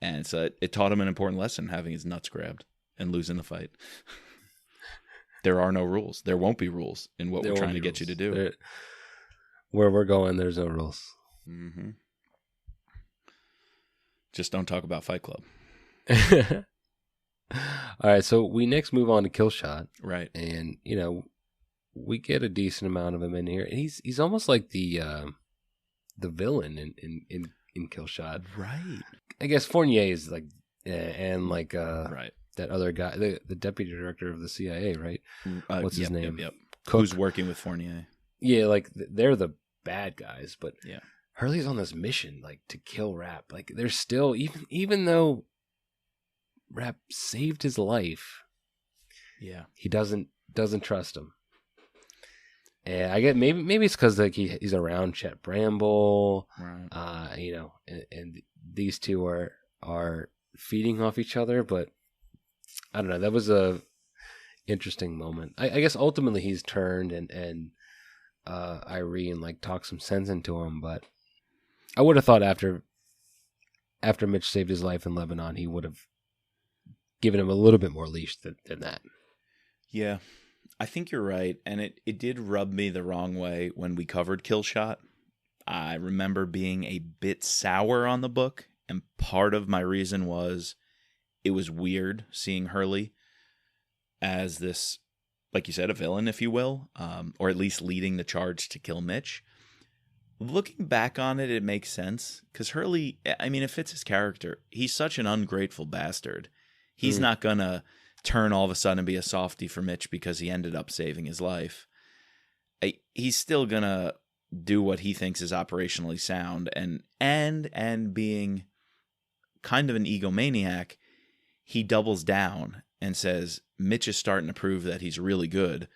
And so it taught him an important lesson, having his nuts grabbed and losing the fight. There are no rules. There won't be rules in what we're trying to get you to do. Where we're going, there's no rules. Mm-hmm. Just don't talk about Fight Club. All right, so we next move on to Killshot. Right. And, we get a decent amount of him in here. And he's almost like the villain in Killshot. Right. I guess Fournier is like, and like, right. that other guy, the deputy director of the CIA, right? What's his name? Yep. Cook. Who's working with Fournier? Yeah, like they're the bad guys, but Yeah. Hurley's on this mission, like to kill Rap. Like there's still even though Rap saved his life, Yeah, he doesn't trust him. And I get maybe it's because like he's around Chet Bramble, right. You know, and these two are feeding off each other. But I don't know. That was a interesting moment. I guess ultimately he's turned and Irene like talked some sense into him. But I would have thought after Mitch saved his life in Lebanon, he would have given him a little bit more leash than that. Yeah, I think you're right. And it did rub me the wrong way when we covered Killshot. I remember being a bit sour on the book. And part of my reason was it was weird seeing Hurley as this, like you said, a villain, if you will, or at least leading the charge to kill Mitch. Looking back on it, it makes sense. Because Hurley, I mean, it fits his character. He's such an ungrateful bastard. He's not going to turn all of a sudden and be a softie for Mitch because he ended up saving his life. He's still going to do what he thinks is operationally sound. And being kind of an egomaniac, he doubles down and says, Mitch is starting to prove that he's really good.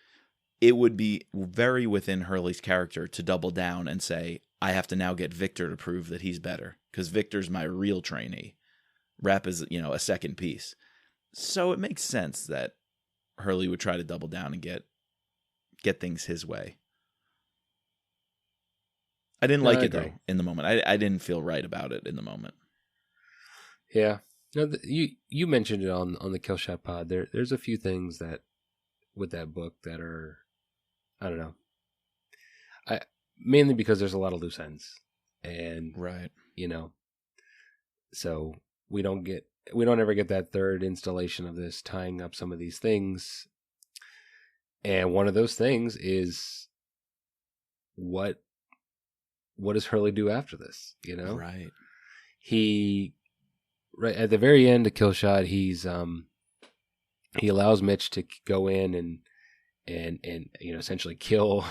It would be very within Hurley's character to double down and say, I have to now get Victor to prove that he's better because Victor's my real trainee. Rap is, a second piece. So it makes sense that Hurley would try to double down and get things his way. I didn't like it though in the moment. I didn't feel right about it in the moment. Yeah. No, you mentioned it on the Killshot pod. There's a few things that with that book that are, I don't know. Mainly because there's a lot of loose ends, and right, so we don't ever get that third installation of this tying up some of these things, and one of those things is what does Hurley do after this? Right. He right at the very end of Killshot, he allows Mitch to go in and essentially kill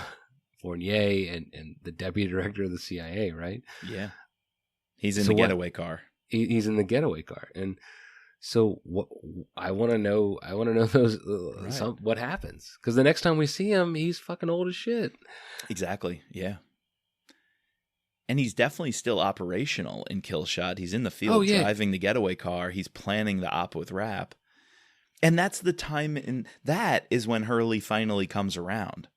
Fournier and the deputy director of the CIA, right? Yeah. He's in the getaway car. He's in the getaway car. And so what I want to know those what happens, cuz the next time we see him, he's fucking old as shit. Exactly. Yeah. And he's definitely still operational in Killshot. He's in the field driving the getaway car. He's planning the op with Rap. And that's the time, and that is when Hurley finally comes around.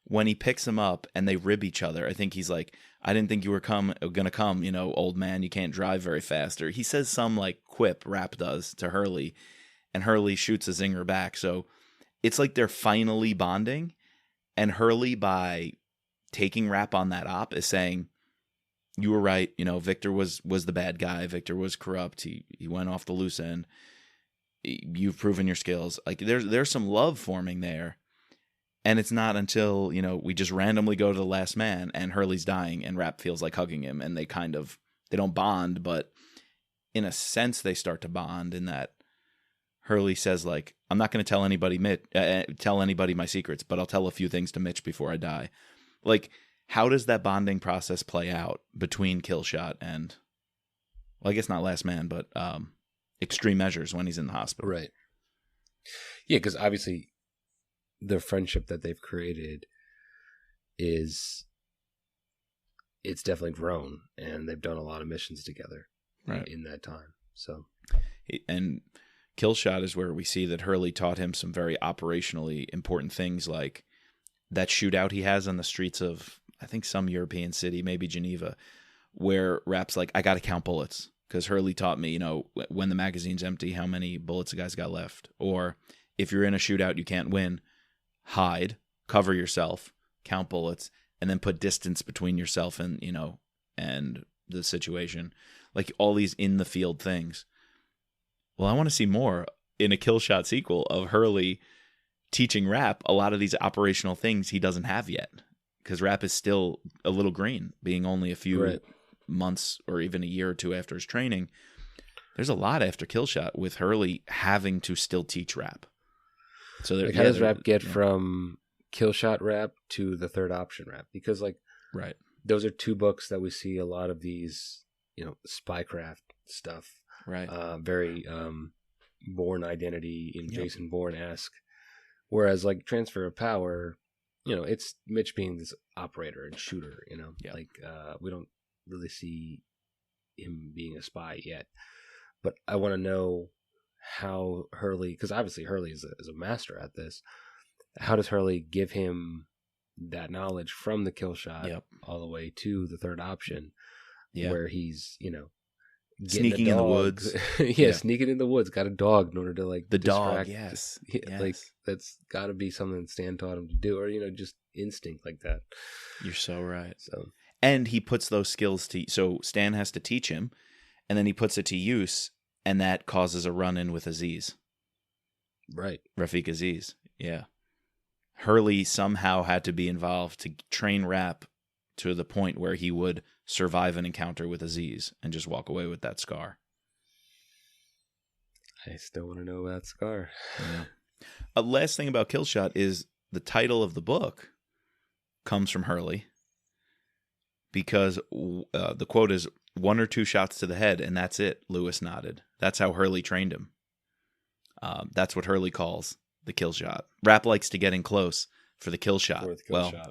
When he picks him up and they rib each other. I think he's like, I didn't think you were gonna come, old man, you can't drive very fast. Or he says some like quip, Rap does, to Hurley, and Hurley shoots a zinger back. So it's like they're finally bonding, and Hurley, by taking Rap on that op, is saying, you were right, Victor was the bad guy. Victor was corrupt. He went off the loose end. You've proven your skills. Like there's some love forming there. And it's not until, we just randomly go to the last man and Hurley's dying and Rap feels like hugging him, and they don't bond, but in a sense they start to bond in that Hurley says like, I'm not going to tell anybody my secrets, but I'll tell a few things to Mitch before I die. Like, how does that bonding process play out between Killshot and, well, I guess not Last Man, but Extreme Measures when he's in the hospital? Right. Yeah, because obviously the friendship that they've created it's definitely grown, and they've done a lot of missions together in that time. So, and Killshot is where we see that Hurley taught him some very operationally important things, like that shootout he has on the streets of, I think, some European city, maybe Geneva, where Rap's like, I got to count bullets because Hurley taught me, when the magazine's empty, how many bullets a guy's got left. Or if you're in a shootout, you can't win. Hide, cover yourself, count bullets, and then put distance between yourself and, and the situation. Like all these in the field things. Well, I want to see more in a Killshot sequel of Hurley teaching Rap a lot of these operational things he doesn't have yet. Because Rap is still a little green, being only a few months or even a year or two after his training. there's a lot after Killshot with Hurley having to still teach rap. So like, how does rap get from Killshot rap to the Third Option rap? Because like, right, those are two books that we see a lot of these, spycraft stuff. right, very Bourne Identity in Jason Bourne-esque. Whereas like Transfer of Power, it's Mitch being this operator and shooter. Like we don't really see him being a spy yet. But I want to know how Hurley, because obviously Hurley is a master at this. How does Hurley give him that knowledge from the Killshot all the way to the Third Option, where he's sneaking in the woods? Sneaking in the woods. Got a dog in order to like the distract. dog. Yes, like that's got to be something Stan taught him to do, or just instinct like that. You're so right. So, and he puts those skills so Stan has to teach him, and then he puts it to use, and that causes a run-in with Aziz. Right, Rafiq Aziz. Yeah. Hurley somehow had to be involved to train Rap to the point where he would survive an encounter with Aziz and just walk away with that scar. I still want to know about Scar. A last thing about Killshot is the title of the book comes from Hurley because the quote is 1 or 2 shots to the head and that's it. Lewis nodded. That's how Hurley trained him. That's what Hurley calls the kill shot. Rap likes to get in close for the kill shot.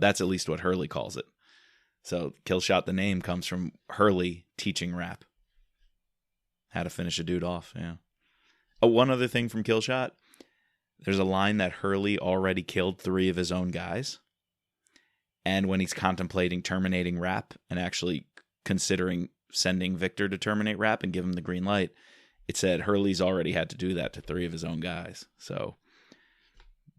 That's at least what Hurley calls it. So kill shot, the name comes from Hurley teaching Rap how to finish a dude off. Yeah. One other thing from Killshot, there's a line that Hurley already killed 3 of his own guys. And when he's contemplating terminating Rap and actually considering sending Victor to terminate Rap and give him the green light, it said Hurley's already had to do that to 3 of his own guys. So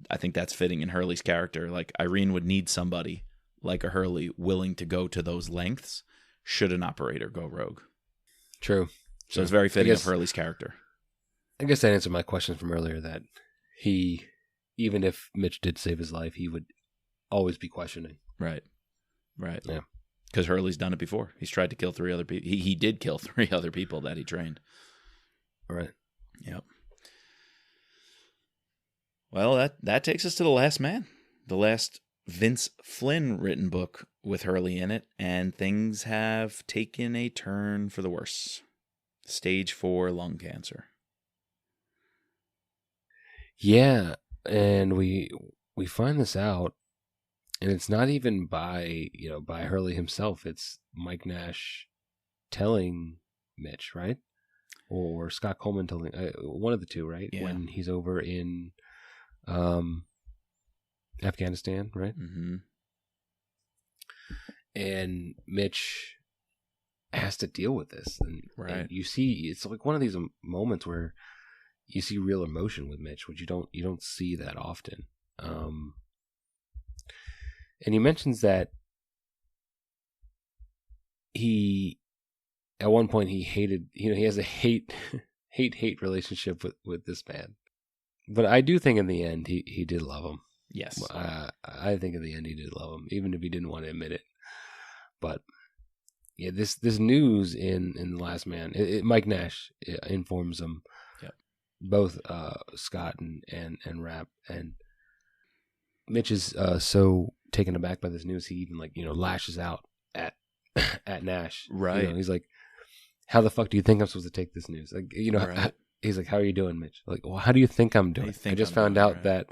I think that's fitting in Hurley's character. Like, Irene would need somebody like a Hurley willing to go to those lengths should an operator go rogue. True. So it's very fitting of Hurley's character. I guess that answered my question from earlier, that he, even if Mitch did save his life, he would always be questioning. Right. Right. Yeah. Because Hurley's done it before. He's tried to kill 3 other people. He did kill 3 other people that he trained. Right. Yep. Well, that takes us to The Last Man, the last Vince Flynn written book with Hurley in it, and things have taken a turn for the worse. Stage 4 lung cancer. Yeah, and we find this out, and it's not even by Hurley himself. It's Mike Nash telling Mitch, right? Or Scott Coleman telling, one of the two, right? Yeah. When he's over in Afghanistan, right? Mm-hmm. And Mitch has to deal with this, and you see, it's like one of these moments where you see real emotion with Mitch, which you don't see that often. And he mentions that he, at one point, he hated, he has a hate relationship with this man. But I do think in the end he did love him. Yes. I think in the end he did love him, even if he didn't want to admit it. But yeah, this news in The Last Man, Mike Nash informs him. Yep. Both Scott and Rap, and Mitch is so taken aback by this news, he even lashes out at Nash. Right. He's like, "How the fuck do you think I'm supposed to take this news?" Like, right. He's like, "How are you doing, Mitch?" Like, "Well, how do you think I'm doing?" I just found out that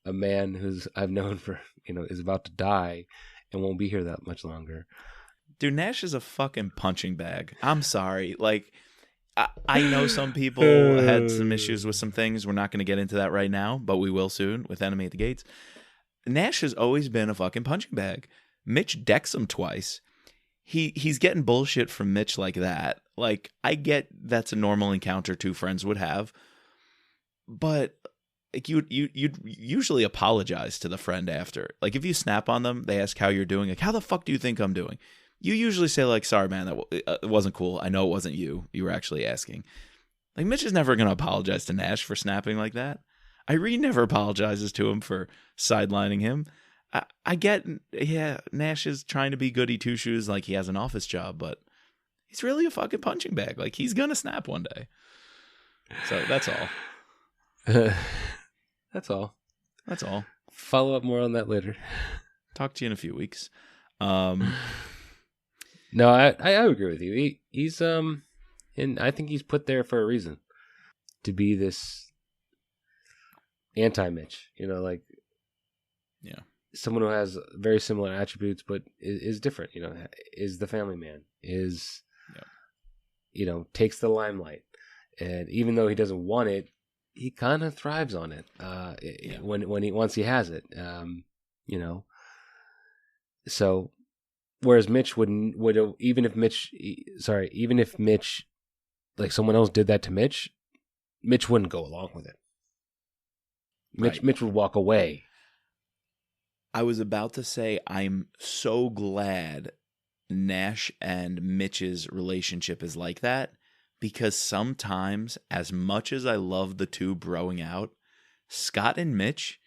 a man who's I've known for is about to die and won't be here that much longer. Dude, Nash is a fucking punching bag. I'm sorry. Like, I know some people had some issues with some things. We're not going to get into that right now, but we will soon with Enemy at the Gates. Nash has always been a fucking punching bag. Mitch decks him twice. He's getting bullshit from Mitch like that. Like, I get that's a normal encounter 2 friends would have, but like you'd usually apologize to the friend after. Like, if you snap on them, they ask how you're doing. Like, how the fuck do you think I'm doing? You usually say, like, sorry, man, that it wasn't cool. I know it wasn't you. You were actually asking. Like, Mitch is never going to apologize to Nash for snapping like that. Irene never apologizes to him for sidelining him. I get, Nash is trying to be goody two-shoes like he has an office job, but he's really a fucking punching bag. Like, he's gonna snap one day. So that's all. That's all. That's all. Follow up more on that later. Talk to you in a few weeks. No, I agree with you. He's and I think he's put there for a reason, to be this anti-Mitch. You know, like, yeah, someone who has very similar attributes, but is different. You know, is the family man, is, you know, takes the limelight, and even though he doesn't want it, he kind of thrives on it. Once he has it, you know. So, whereas Mitch would even if Mitch, like, someone else did that to Mitch wouldn't go along with it. Mitch would walk away. I was about to say, I'm so glad Nash and Mitch's relationship is like that, because sometimes, as much as I love the two broing out, Scott and Mitch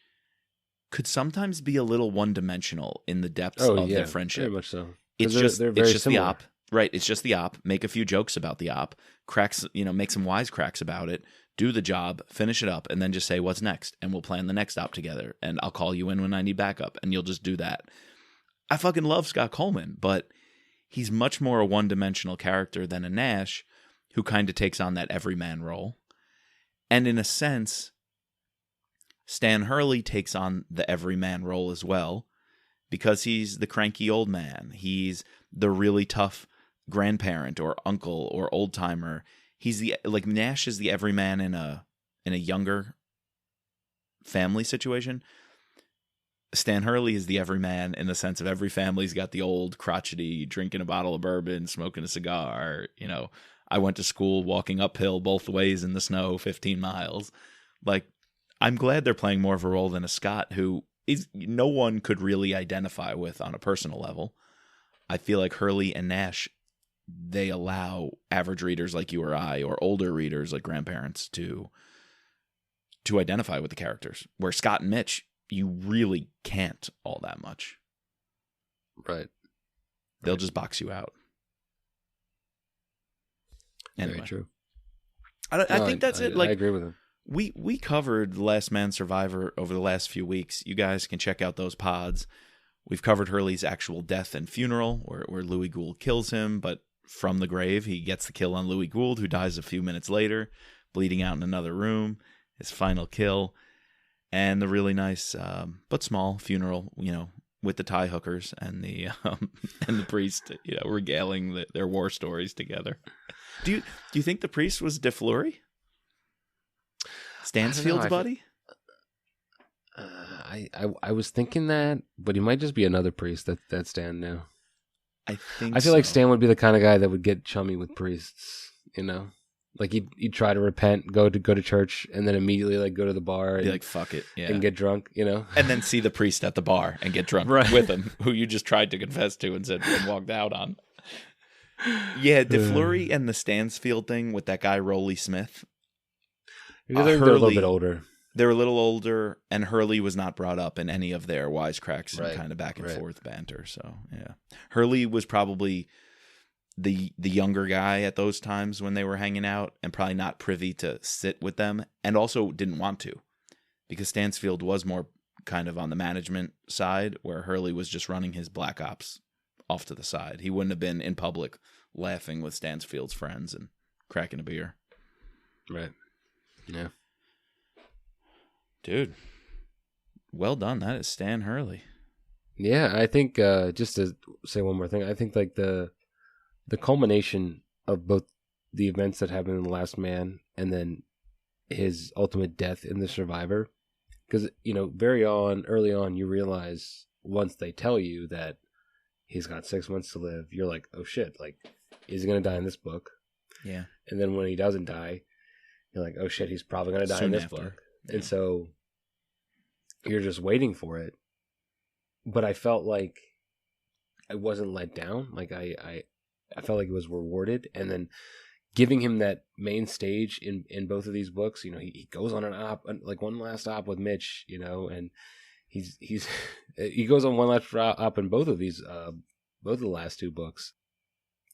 could sometimes be a little one-dimensional in the depths of their friendship. Very much so. It's they're very just similar. the op. Right, it's just the op. Make a few jokes about the op, cracks, make some wisecracks about it, do the job, finish it up, and then just say what's next, and we'll plan the next op together, and I'll call you in when I need backup, and you'll just do that. I fucking love Scott Coleman, but he's much more a one-dimensional character than a Nash, who kind of takes on that everyman role. And in a sense, Stan Hurley takes on the everyman role as well, because he's the cranky old man. He's the really tough grandparent or uncle or old timer. He's Nash is the everyman in a younger family situation. Stan Hurley is the everyman in the sense of every family's got the old crotchety drinking a bottle of bourbon, smoking a cigar. I went to school walking uphill both ways in the snow 15 miles. Like, I'm glad they're playing more of a role than a Scott, who is no one could really identify with on a personal level. I feel like Hurley and Nash, they allow average readers like you or I, or older readers like grandparents, to identify with the characters. Where Scott and Mitch, you really can't all that much. Right. They'll just box you out. Anyway. Very true. I think that's it. Like, I agree with him. We covered The Last Man Survivor over the last few weeks. You guys can check out those pods. We've covered Hurley's actual death and funeral, where Louis Gould kills him, but from the grave, he gets the kill on Louis Gould, who dies a few minutes later, bleeding out in another room, his final kill, and the really nice but small funeral, with the tie hookers and the priest, regaling their war stories together. Do you think the priest was De Fleury? Stansfield's buddy? I was thinking that, but he might just be another priest that Stan knew. I feel like Stan would be the kind of guy that would get chummy with priests, Like, he'd try to repent, go to church, and then immediately, like, go to the bar and be like, fuck it, yeah, and get drunk, and then see the priest at the bar and get drunk with him, who you just tried to confess to and walked out on. Yeah, De Fleury and the Stansfield thing with that guy Rolly Smith. They're a little bit older. They're a little older, and Hurley was not brought up in any of their wisecracks and kind of back and forth banter. So, yeah. Hurley was probably the younger guy at those times when they were hanging out, and probably not privy to sit with them, and also didn't want to, because Stansfield was more kind of on the management side, where Hurley was just running his black ops off to the side. He wouldn't have been in public laughing with Stansfield's friends and cracking a beer. Right. Yeah. Dude, well done. That is Stan Hurley. Yeah, I think, just to say one more thing, I think, like, the culmination of both the events that happened in The Last Man and then his ultimate death in The Survivor, because, very early on, you realize, once they tell you that he's got 6 months to live, you're like, oh shit, like, is he going to die in this book? Yeah. And then when he doesn't die, you're like, oh shit, he's probably going to die in this book. Yeah. And so you're just waiting for it. But I felt like I wasn't let down. Like, I felt like it was rewarded. And then giving him that main stage in both of these books, he goes on an op, like one last op with Mitch, and he goes on one last op in both of these, both of the last two books.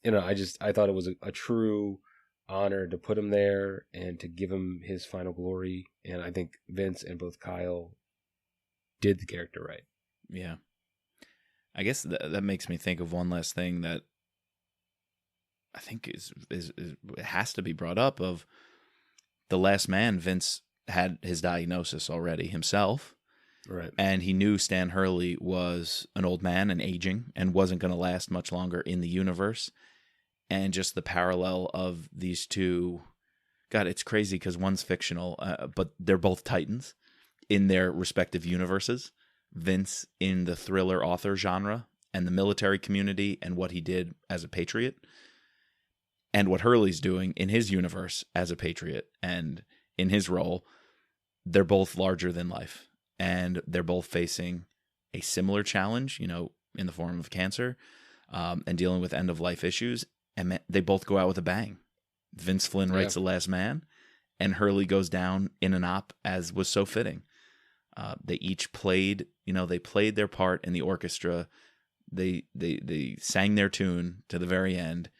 I thought it was a true honor to put him there and to give him his final glory. And I think Vince and both Kyle did the character right. Yeah. I guess that makes me think of one last thing that I think is has to be brought up. Of The Last Man, Vince had his diagnosis already himself. Right. And he knew Stan Hurley was an old man and aging and wasn't going to last much longer in the universe. And just the parallel of these two, God, it's crazy because one's fictional, but they're both titans in their respective universes. Vince in the thriller author genre and the military community and what he did as a patriot, and what Hurley's doing in his universe as a patriot and in his role. They're both larger than life, and they're both facing a similar challenge, in the form of cancer, and dealing with end-of-life issues, and they both go out with a bang. Vince Flynn writes The Last Man, and Hurley goes down in an op, as was so fitting. They each played, they played their part in the orchestra. They sang their tune to the very end,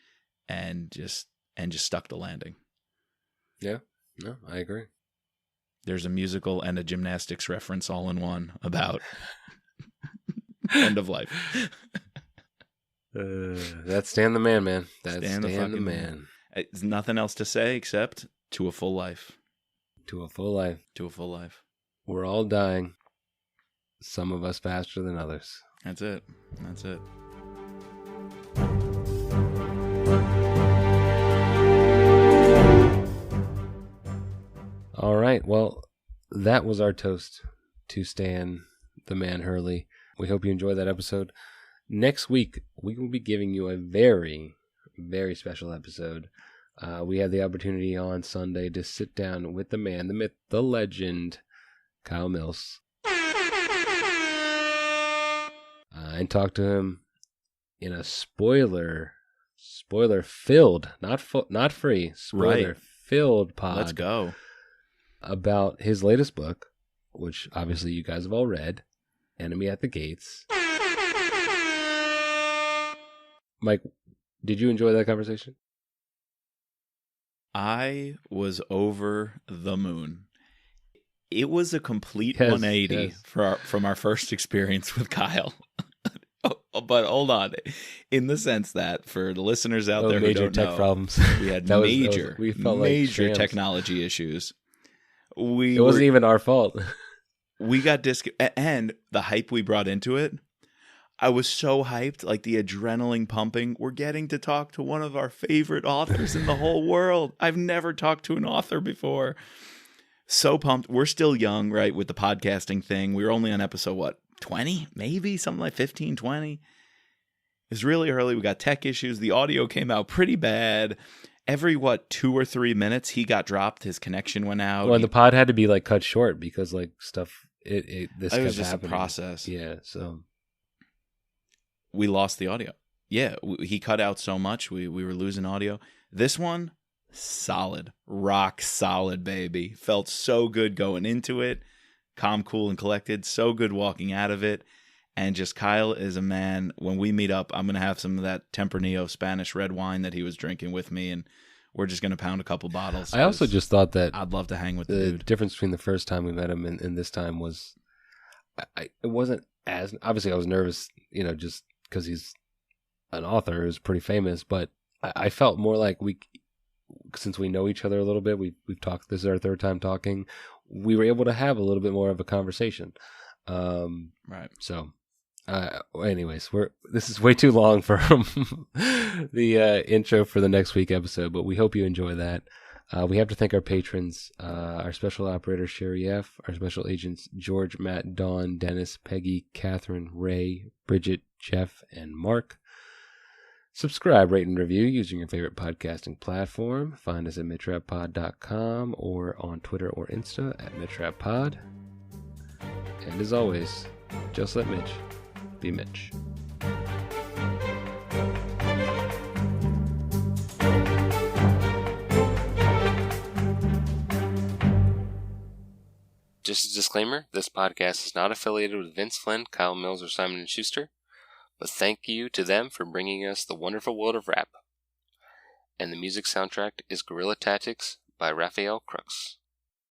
and just stuck the landing. Yeah, no, I agree. There's a musical and a gymnastics reference all in one about end of life. That's Stan the Man, man. That's Stan the Man. There's nothing else to say except to a full life. To a full life. To a full life. We're all dying. Some of us faster than others. That's it. That's it. All right. Well, that was our toast to Stan the Man Hurley. We hope you enjoyed that episode. Next week, we will be giving you a very, very special episode. We had the opportunity on Sunday to sit down with the man, the myth, the legend, Kyle Mills, and talk to him in a spoiler-filled, not free, spoiler-filled pod. Let's go. About his latest book, which obviously you guys have all read, Enemy at the Gates. Mike, did you enjoy that conversation? I was over the moon. It was a complete 180 from our first experience with Kyle. But hold on, in the sense that for the listeners out there who don't know, problems. We had major major technology issues. It wasn't even our fault. We got and the hype we brought into it. I was so hyped, like the adrenaline pumping. We're getting to talk to one of our favorite authors in the whole world. I've never talked to an author before. So pumped. We're still young, right, with the podcasting thing. We were only on episode, 20? Maybe? Something like 15, 20? It was really early. We got tech issues. The audio came out pretty bad. Every, 2 or 3 minutes, he got dropped. His connection went out. Well, and the pod had to be, cut short because, stuff, this it kept was just happening. A process. Yeah, so. We lost the audio. Yeah, he cut out so much. We were losing audio. This one, solid. Rock solid, baby. Felt so good going into it. Calm, cool, and collected. So good walking out of it. And just Kyle is a man. When we meet up, I'm going to have some of that Tempranillo Spanish red wine that he was drinking with me, and we're just going to pound a couple bottles. I also just thought that I'd love to hang with the dude. Difference between the first time we met him and this time was, it wasn't as, obviously I was nervous, just because he's an author who's pretty famous, but I felt more like since we know each other a little bit, we've talked, this is our third time talking, we were able to have a little bit more of a conversation. Right. So, anyways, this is way too long for the intro for the next week episode, but we hope you enjoy that. We have to thank our patrons, our special operator, Sherry F., our special agents, George, Matt, Dawn, Dennis, Peggy, Catherine, Ray, Bridget, Jeff, and Mark. Subscribe, rate, and review using your favorite podcasting platform. Find us at mitrappod.com or on Twitter or Insta at mitrappod. And as always, just let Mitch be Mitch. Just a disclaimer, this podcast is not affiliated with Vince Flynn, Kyle Mills, or Simon & Schuster, but thank you to them for bringing us the wonderful world of rap. and the music soundtrack is Guerrilla Tactics by Raphael Crooks.